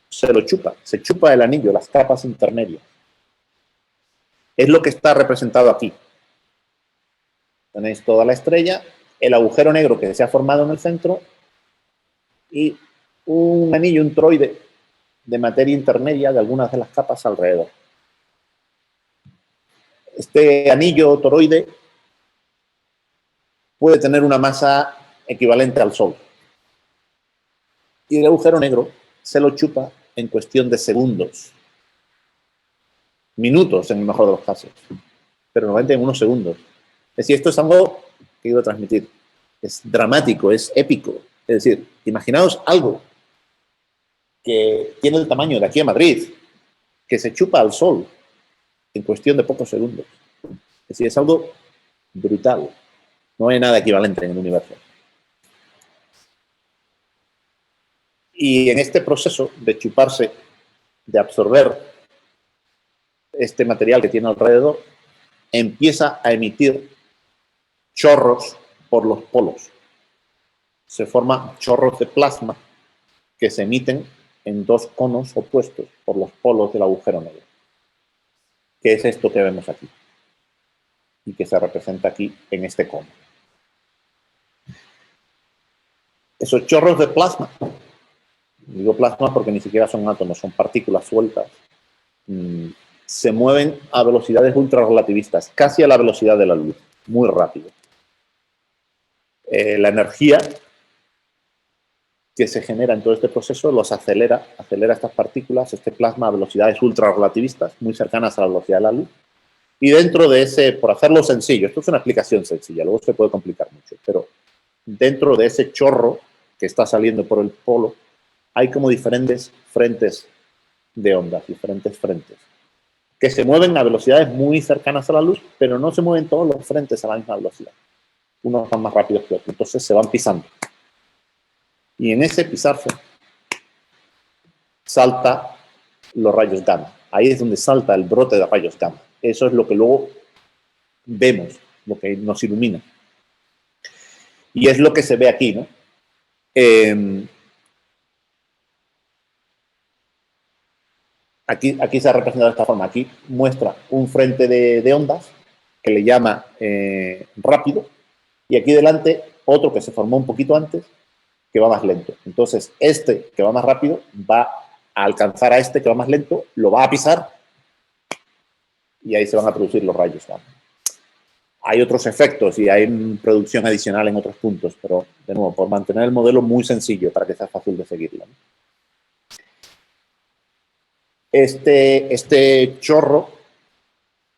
se chupa el anillo, las capas intermedias. Es lo que está representado aquí. Tenéis toda la estrella, el agujero negro que se ha formado en el centro y un anillo, un toroide de materia intermedia de algunas de las capas alrededor. Este anillo toroide puede tener una masa equivalente al Sol. Y el agujero negro se lo chupa en cuestión de segundos. Minutos, en el mejor de los casos. Pero normalmente en unos segundos. Es decir, esto es algo que quiero transmitir. Es dramático, es épico. Es decir, imaginaos algo que tiene el tamaño de aquí a Madrid, que se chupa al Sol en cuestión de pocos segundos. Es decir, es algo brutal. No hay nada equivalente en el universo. Y en este proceso de chuparse, de absorber este material que tiene alrededor, empieza a emitir chorros por los polos. Se forman chorros de plasma que se emiten en dos conos opuestos por los polos del agujero negro. ¿Qué es esto que vemos aquí? Y que se representa aquí en este cono. Esos chorros de plasma digo plasma porque ni siquiera son átomos, son partículas sueltas, se mueven a velocidades ultrarrelativistas, casi a la velocidad de la luz, muy rápido. La energía que se genera en todo este proceso los acelera estas partículas, este plasma, a velocidades ultrarrelativistas, muy cercanas a la velocidad de la luz. Y dentro de ese, por hacerlo sencillo, esto es una explicación sencilla, luego se puede complicar mucho, pero dentro de ese chorro que está saliendo por el polo, hay como diferentes frentes de ondas, diferentes frentes, que se mueven a velocidades muy cercanas a la luz, pero no se mueven todos los frentes a la misma velocidad. Unos van más rápidos que otros, entonces se van pisando. Y en ese pisarse salta los rayos gamma. Ahí es donde salta el brote de rayos gamma. Eso es lo que luego vemos, lo que nos ilumina. Y es lo que se ve aquí, ¿no? Aquí se ha representado de esta forma. Aquí muestra un frente de ondas que le llama rápido, y aquí delante otro que se formó un poquito antes, que va más lento. Entonces, este que va más rápido va a alcanzar a este que va más lento, lo va a pisar, y ahí se van a producir los rayos gamma. Hay otros efectos y hay producción adicional en otros puntos, pero, de nuevo, por mantener el modelo muy sencillo para que sea fácil de seguirlo, ¿no? Este chorro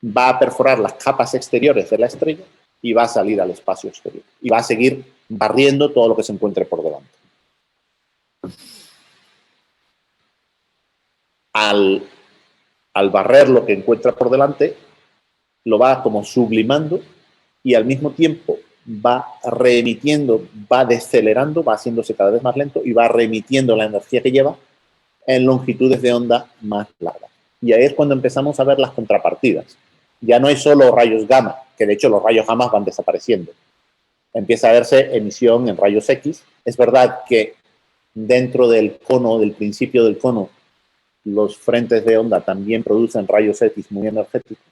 va a perforar las capas exteriores de la estrella y va a salir al espacio exterior. Y va a seguir barriendo todo lo que se encuentre por delante. Al barrer lo que encuentra por delante, lo va como sublimando y al mismo tiempo va reemitiendo, va decelerando, va haciéndose cada vez más lento y va reemitiendo la energía que lleva en longitudes de onda más largas. Y ahí es cuando empezamos a ver las contrapartidas. Ya no hay solo rayos gamma, que de hecho los rayos gamma van desapareciendo. Empieza a verse emisión en rayos X. Es verdad que dentro del cono, del principio del cono, los frentes de onda también producen rayos X muy energéticos.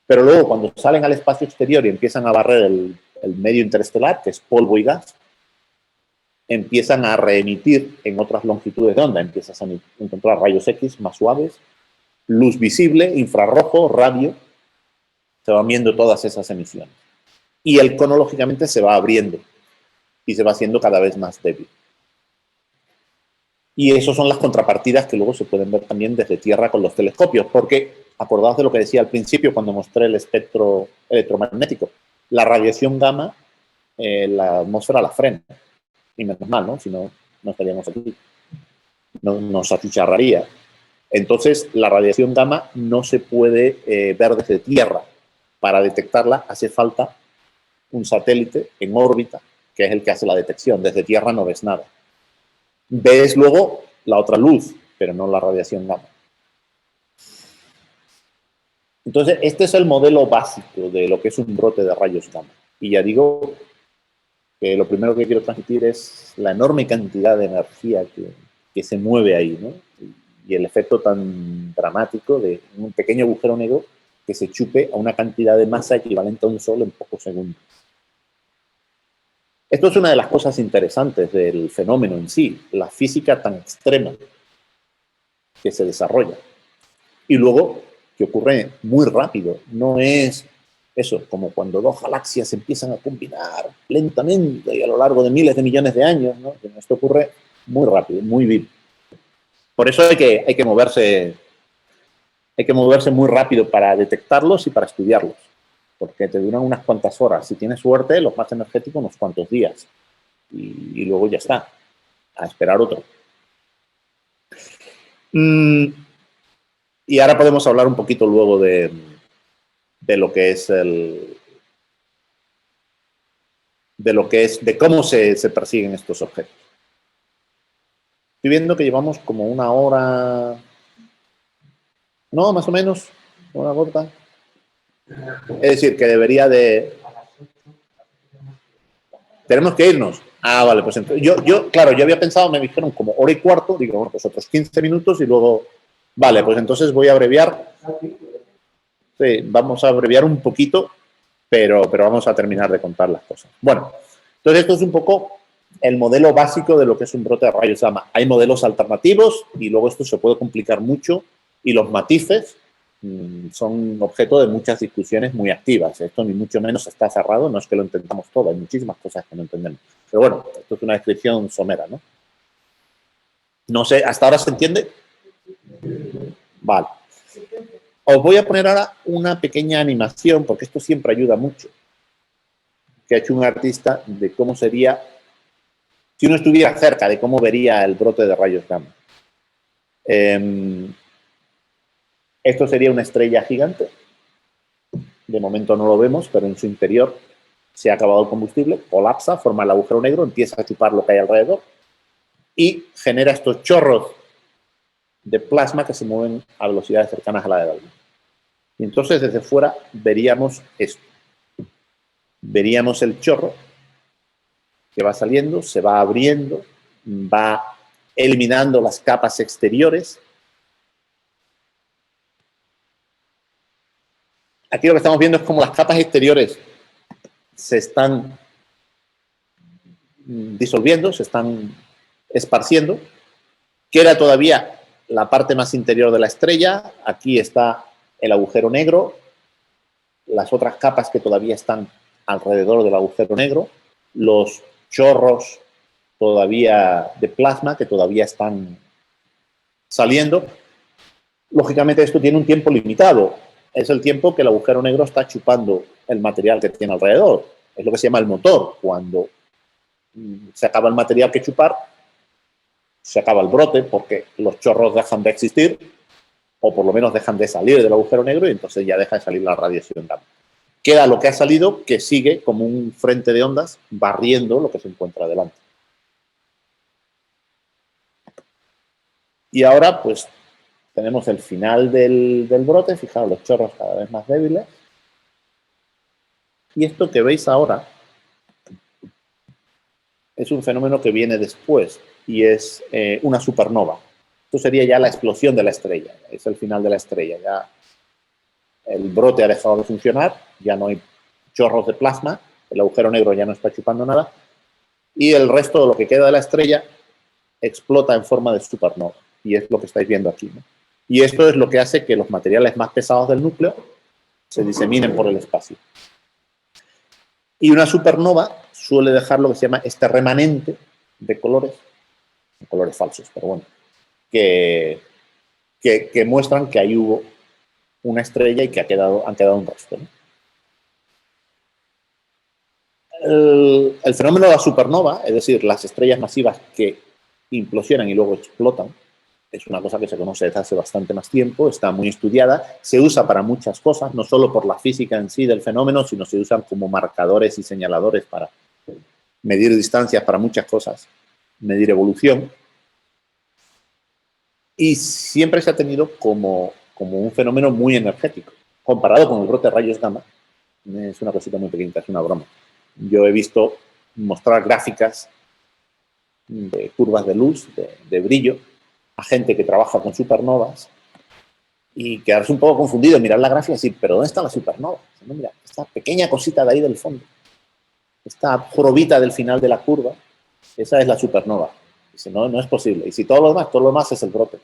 Pero luego, cuando salen al espacio exterior y empiezan a barrer el medio interestelar, que es polvo y gas, empiezan a reemitir en otras longitudes de onda. Empiezas a encontrar rayos X más suaves, luz visible, infrarrojo, radio. Se van viendo todas esas emisiones. Y el cono, lógicamente, se va abriendo y se va haciendo cada vez más débil. Y esas son las contrapartidas que luego se pueden ver también desde Tierra con los telescopios, porque acordaos de lo que decía al principio cuando mostré el espectro electromagnético. La radiación gamma, la atmósfera la frena. Y menos mal, ¿no? Si no, no estaríamos aquí. No, nos achicharraría. Entonces, la radiación gamma no se puede ver desde Tierra. Para detectarla hace falta un satélite en órbita, que es el que hace la detección. Desde Tierra no ves nada. Ves luego la otra luz, pero no la radiación gamma. Entonces, este es el modelo básico de lo que es un brote de rayos gamma. Y ya digo que lo primero que quiero transmitir es la enorme cantidad de energía que se mueve ahí, ¿no? Y el efecto tan dramático de un pequeño agujero negro que se chupe a una cantidad de masa equivalente a un sol en pocos segundos. Esto es una de las cosas interesantes del fenómeno en sí, la física tan extrema que se desarrolla. Y luego, que ocurre muy rápido, no es eso, como cuando dos galaxias se empiezan a combinar lentamente y a lo largo de miles de millones de años, ¿no? Esto ocurre muy rápido, muy vivo. Por eso hay que moverse muy rápido para detectarlos y para estudiarlos, porque te duran unas cuantas horas. Si tienes suerte, los más energéticos, unos cuantos días. Y luego ya está, a esperar otro. Y ahora podemos hablar un poquito luego de lo que es de cómo se persiguen estos objetos. Estoy viendo que llevamos como una hora, no, más o menos, una corta. Es decir, que debería de... Tenemos que irnos. Ah, vale, pues entonces, claro, yo había pensado, me dijeron como hora y cuarto, digo, bueno, pues otros 15 minutos y luego... Vale, pues entonces voy a abreviar. Sí, vamos a abreviar un poquito, pero vamos a terminar de contar las cosas. Bueno, entonces esto es un poco el modelo básico de lo que es un brote de rayos gamma. Hay modelos alternativos y luego esto se puede complicar mucho y los matices son objeto de muchas discusiones muy activas. Esto ni mucho menos está cerrado, no es que lo entendamos todo, hay muchísimas cosas que no entendemos. Pero bueno, esto es una descripción somera, ¿no? No sé, ¿hasta ahora se entiende? Vale. Os voy a poner ahora una pequeña animación, porque esto siempre ayuda mucho, que ha hecho un artista de cómo sería, si uno estuviera cerca, de cómo vería el brote de rayos gamma. Esto sería una estrella gigante. De momento no lo vemos, pero en su interior se ha acabado el combustible, colapsa, forma el agujero negro, empieza a chupar lo que hay alrededor y genera estos chorros de plasma que se mueven a velocidades cercanas a la de la luz. Y entonces desde fuera veríamos esto. Veríamos el chorro que va saliendo, se va abriendo, va eliminando las capas exteriores. Aquí lo que estamos viendo es cómo las capas exteriores se están disolviendo, se están esparciendo. Queda todavía la parte más interior de la estrella. Aquí está el agujero negro, las otras capas que todavía están alrededor del agujero negro, los chorros todavía de plasma que todavía están saliendo. Lógicamente esto tiene un tiempo limitado. Es el tiempo que el agujero negro está chupando el material que tiene alrededor. Es lo que se llama el motor. Cuando se acaba el material que chupar, se acaba el brote porque los chorros dejan de existir o por lo menos dejan de salir del agujero negro y entonces ya deja de salir la radiación gamma. Queda lo que ha salido que sigue como un frente de ondas barriendo lo que se encuentra delante. Y ahora pues tenemos el final del brote, fijaos los chorros cada vez más débiles. Y esto que veis ahora es un fenómeno que viene después y es una supernova. Esto sería ya la explosión de la estrella, es el final de la estrella. Ya el brote ha dejado de funcionar, ya no hay chorros de plasma, el agujero negro ya no está chupando nada y el resto de lo que queda de la estrella explota en forma de supernova. Y es lo que estáis viendo aquí, ¿no? Y esto es lo que hace que los materiales más pesados del núcleo se diseminen por el espacio. Y una supernova suele dejar lo que se llama este remanente de colores falsos, pero bueno, que muestran que ahí hubo una estrella y que han quedado un resto, ¿no? El fenómeno de la supernova, es decir, las estrellas masivas que implosionan y luego explotan, es una cosa que se conoce desde hace bastante más tiempo, está muy estudiada, se usa para muchas cosas, no solo por la física en sí del fenómeno, sino se usan como marcadores y señaladores para medir distancias para muchas cosas, medir evolución. Y siempre se ha tenido como un fenómeno muy energético, comparado con el brote de rayos gamma. Es una cosita muy pequeñita, es una broma. Yo he visto mostrar gráficas de curvas de luz, de brillo, a gente que trabaja con supernovas y quedarse un poco confundido, mirar la gráfica y decir, ¿pero dónde está la supernova? No, mira, esta pequeña cosita de ahí del fondo, esta jorobita del final de la curva, esa es la supernova. Dice, no, no es posible. Y si todo lo demás es el brote,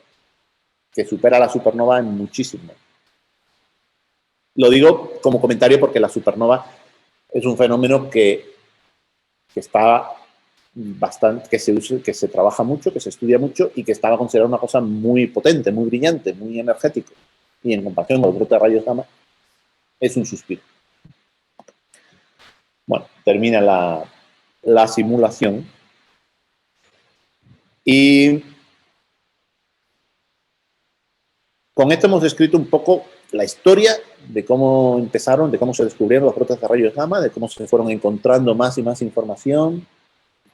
que supera la supernova en muchísimo. Lo digo como comentario porque la supernova es un fenómeno que está bastante, que se trabaja mucho, que se estudia mucho y que estaba considerado una cosa muy potente, muy brillante, muy energético. Y en comparación con el brote de rayos gamma, es un suspiro. Bueno, termina la simulación. Y con esto hemos descrito un poco la historia de cómo empezaron, de cómo se descubrieron los brotes de rayos gamma, de cómo se fueron encontrando más y más información,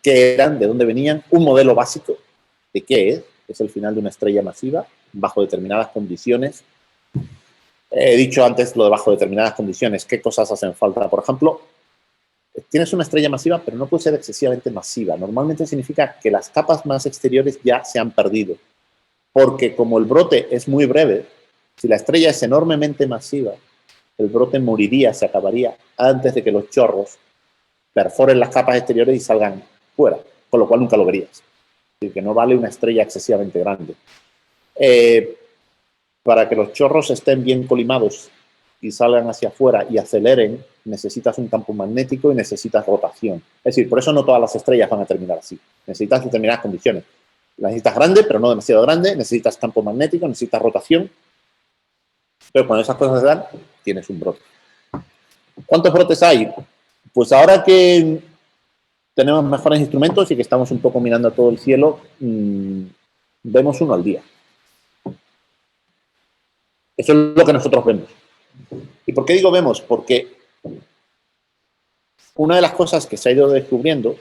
qué eran, de dónde venían, un modelo básico de qué es el final de una estrella masiva, bajo determinadas condiciones. He dicho antes lo de bajo determinadas condiciones, qué cosas hacen falta. Por ejemplo, tienes una estrella masiva, pero no puede ser excesivamente masiva. Normalmente significa que las capas más exteriores ya se han perdido, porque como el brote es muy breve, si la estrella es enormemente masiva, el brote moriría, se acabaría antes de que los chorros perforen las capas exteriores y salgan fuera. con lo cual nunca lo verías. Es decir, que no vale una estrella excesivamente grande. Para que los chorros estén bien colimados y salgan hacia afuera y aceleren, necesitas un campo magnético y necesitas rotación. Es decir, por eso no todas las estrellas van a terminar así. Necesitas determinadas condiciones. La necesitas grande, pero no demasiado grande. Necesitas campo magnético, necesitas rotación. Pero cuando esas cosas se dan, tienes un brote. ¿Cuántos brotes hay? Pues ahora que tenemos mejores instrumentos y que estamos un poco mirando a todo el cielo, vemos uno al día. Eso es lo que nosotros vemos. ¿Y por qué digo vemos? Porque una de las cosas que se ha ido descubriendo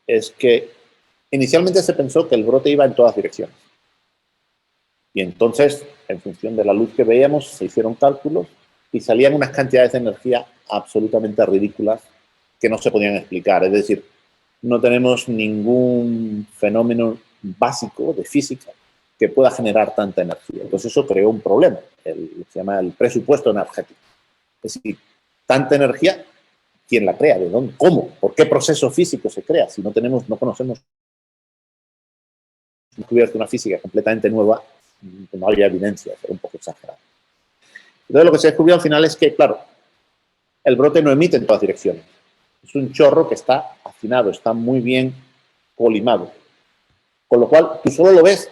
es que inicialmente se pensó que el brote iba en todas direcciones. Y entonces, en función de la luz que veíamos, se hicieron cálculos y salían unas cantidades de energía absolutamente ridículas que no se podían explicar. Es decir, no tenemos ningún fenómeno básico de física que pueda generar tanta energía. Entonces eso creó un problema, se llama el presupuesto energético. Es decir, tanta energía, ¿quién la crea? ¿De dónde? ¿Cómo? ¿Por qué proceso físico se crea? Si no conocemos, descubierto una física completamente nueva, no había evidencia, era un poco exagerado. Entonces lo que se descubrió al final es que, claro, el brote no emite en todas direcciones. Es un chorro que está afinado, está muy bien colimado. Con lo cual, tú solo lo ves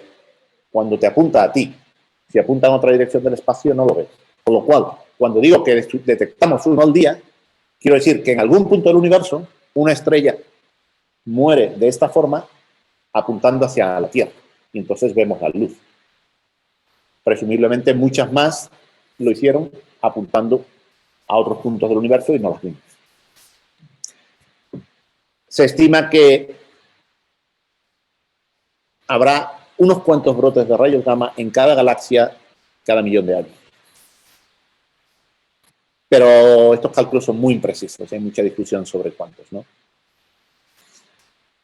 cuando te apunta a ti. Si apunta en otra dirección del espacio, no lo ves. Con lo cual, cuando digo que detectamos uno al día, quiero decir que en algún punto del universo, una estrella muere de esta forma apuntando hacia la Tierra. Y entonces vemos la luz. Presumiblemente muchas más lo hicieron apuntando a otros puntos del universo y no las vimos. Se estima que habrá unos cuantos brotes de rayos gamma en cada galaxia cada millón de años. Pero estos cálculos son muy imprecisos, hay mucha discusión sobre cuántos, ¿no?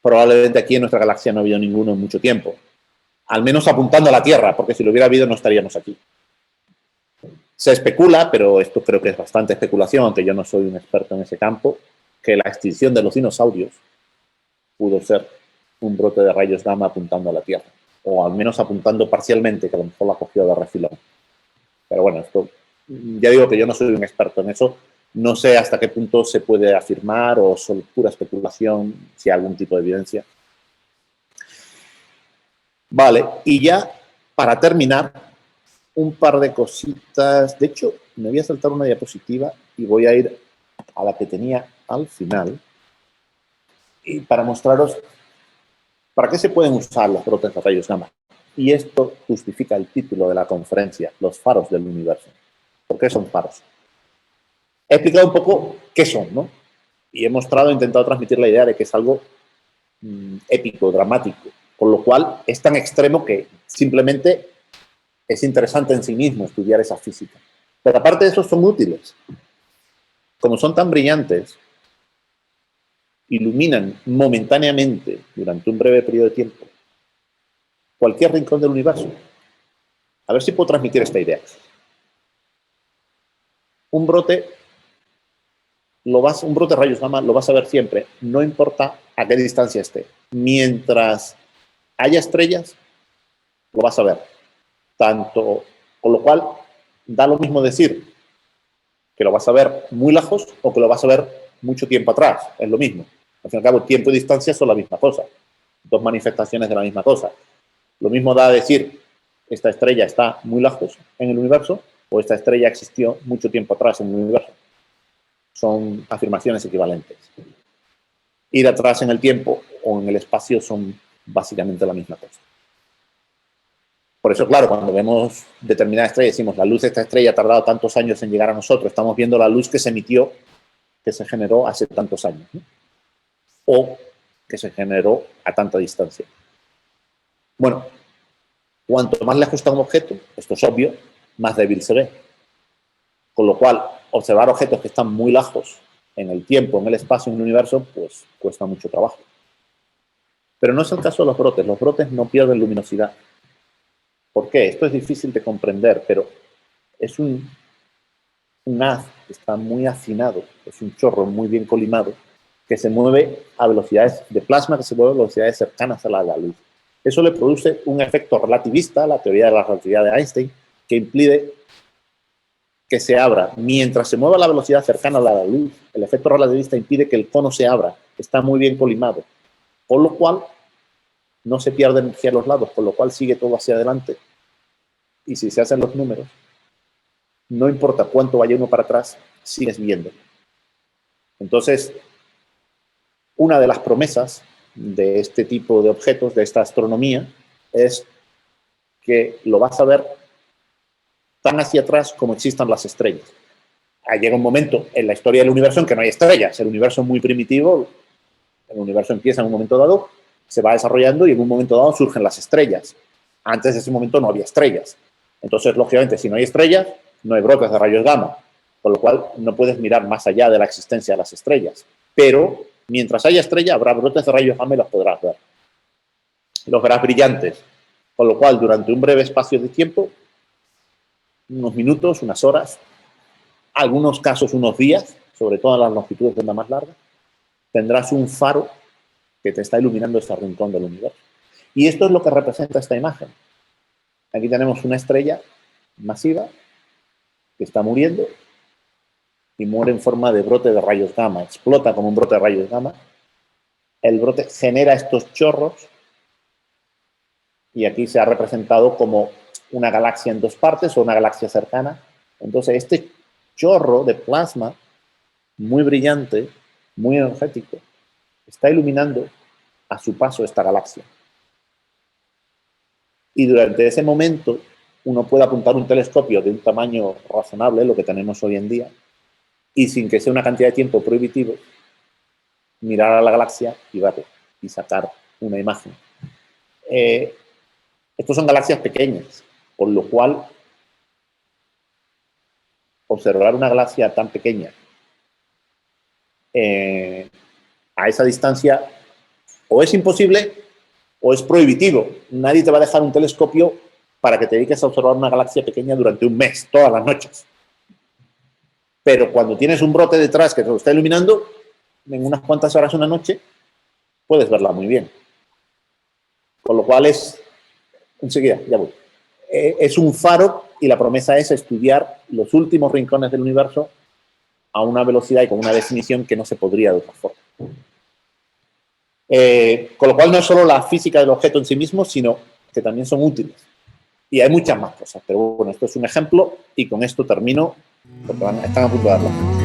Probablemente aquí en nuestra galaxia no ha habido ninguno en mucho tiempo. Al menos apuntando a la Tierra, porque si lo hubiera habido no estaríamos aquí. Se especula, pero esto creo que es bastante especulación, aunque yo no soy un experto en ese campo, que la extinción de los dinosaurios pudo ser un brote de rayos gamma apuntando a la Tierra, o al menos apuntando parcialmente, que a lo mejor la cogió de refilón. Pero bueno, esto, ya digo que yo no soy un experto en eso, no sé hasta qué punto se puede afirmar o solo pura especulación, si hay algún tipo de evidencia. Vale, y ya para terminar, un par de cositas. De hecho, me voy a saltar una diapositiva y voy a ir a la que tenía al final. Y para mostraros para qué se pueden usar los brotes de rayos gamma. Y esto justifica el título de la conferencia, los faros del universo. ¿Por qué son faros? He explicado un poco qué son, ¿no? Y he intentado transmitir la idea de que es algo épico, dramático, con lo cual es tan extremo que simplemente es interesante en sí mismo estudiar esa física. Pero aparte de eso, son útiles. Como son tan brillantes, iluminan momentáneamente, durante un breve periodo de tiempo, cualquier rincón del universo. A ver si puedo transmitir esta idea. Un brote de rayos gamma lo vas a ver siempre, no importa a qué distancia esté. Mientras haya estrellas, lo vas a ver. Con lo cual, da lo mismo decir que lo vas a ver muy lejos o que lo vas a ver mucho tiempo atrás. Es lo mismo. Al fin y al cabo, tiempo y distancia son la misma cosa. Dos manifestaciones de la misma cosa. Lo mismo da decir esta estrella está muy lejos en el universo o esta estrella existió mucho tiempo atrás en el universo. Son afirmaciones equivalentes. Ir atrás en el tiempo o en el espacio son básicamente la misma cosa. Por eso, claro, cuando vemos determinada estrella, decimos, la luz de esta estrella ha tardado tantos años en llegar a nosotros, estamos viendo la luz que se emitió, que se generó hace tantos años, ¿no? O que se generó a tanta distancia. Bueno, cuanto más lejos está un objeto, esto es obvio, más débil se ve. Con lo cual, observar objetos que están muy lejos en el tiempo, en el espacio, en el universo, pues cuesta mucho trabajo. Pero no es el caso de los brotes. Los brotes no pierden luminosidad. ¿Por qué? Esto es difícil de comprender, pero es un haz que está muy afinado, es un chorro muy bien colimado, que se mueve a velocidades de plasma, que se mueve a velocidades cercanas a la de la luz. Eso le produce un efecto relativista, la teoría de la relatividad de Einstein, que impide que se abra. Mientras se mueva a la velocidad cercana a la de la luz, el efecto relativista impide que el cono se abra, está muy bien colimado, por lo cual no se pierde energía a los lados, por lo cual sigue todo hacia adelante. Y si se hacen los números, no importa cuánto vaya uno para atrás, sigues viendo. Entonces, una de las promesas de este tipo de objetos, de esta astronomía, es que lo vas a ver tan hacia atrás como existan las estrellas. Llega un momento en la historia del universo en que no hay estrellas. El universo es muy primitivo, el universo empieza en un momento dado, se va desarrollando y en un momento dado surgen las estrellas. Antes de ese momento no había estrellas. Entonces, lógicamente, si no hay estrellas, no hay brotes de rayos gamma, con lo cual no puedes mirar más allá de la existencia de las estrellas. Pero mientras haya estrella, habrá brotes de rayos gamma y los podrás ver. Los verás brillantes, con lo cual durante un breve espacio de tiempo, unos minutos, unas horas, algunos casos unos días, sobre todo en las longitudes de onda más larga, tendrás un faro que te está iluminando este rincón del universo. Y esto es lo que representa esta imagen. Aquí tenemos una estrella masiva que está muriendo y muere en forma de brote de rayos gamma. Explota como un brote de rayos gamma. El brote genera estos chorros y aquí se ha representado como una galaxia en dos partes o una galaxia cercana. Entonces, este chorro de plasma muy brillante, muy energético, está iluminando a su paso esta galaxia. Y durante ese momento uno puede apuntar un telescopio de un tamaño razonable, lo que tenemos hoy en día, y sin que sea una cantidad de tiempo prohibitivo, mirar a la galaxia y verla y sacar una imagen. Estos son galaxias pequeñas, por lo cual observar una galaxia tan pequeña a esa distancia o es imposible o es prohibitivo. Nadie te va a dejar un telescopio para que te dediques a observar una galaxia pequeña durante un mes, todas las noches. Pero cuando tienes un brote detrás que te lo está iluminando, en unas cuantas horas una noche, puedes verla muy bien. Con lo cual es... Enseguida, ya voy. Es un faro y la promesa es estudiar los últimos rincones del universo a una velocidad y con una definición que no se podría de otra forma. Con lo cual no es solo la física del objeto en sí mismo, sino que también son útiles. Y hay muchas más cosas, pero bueno, esto es un ejemplo y con esto termino porque están a punto de darlo.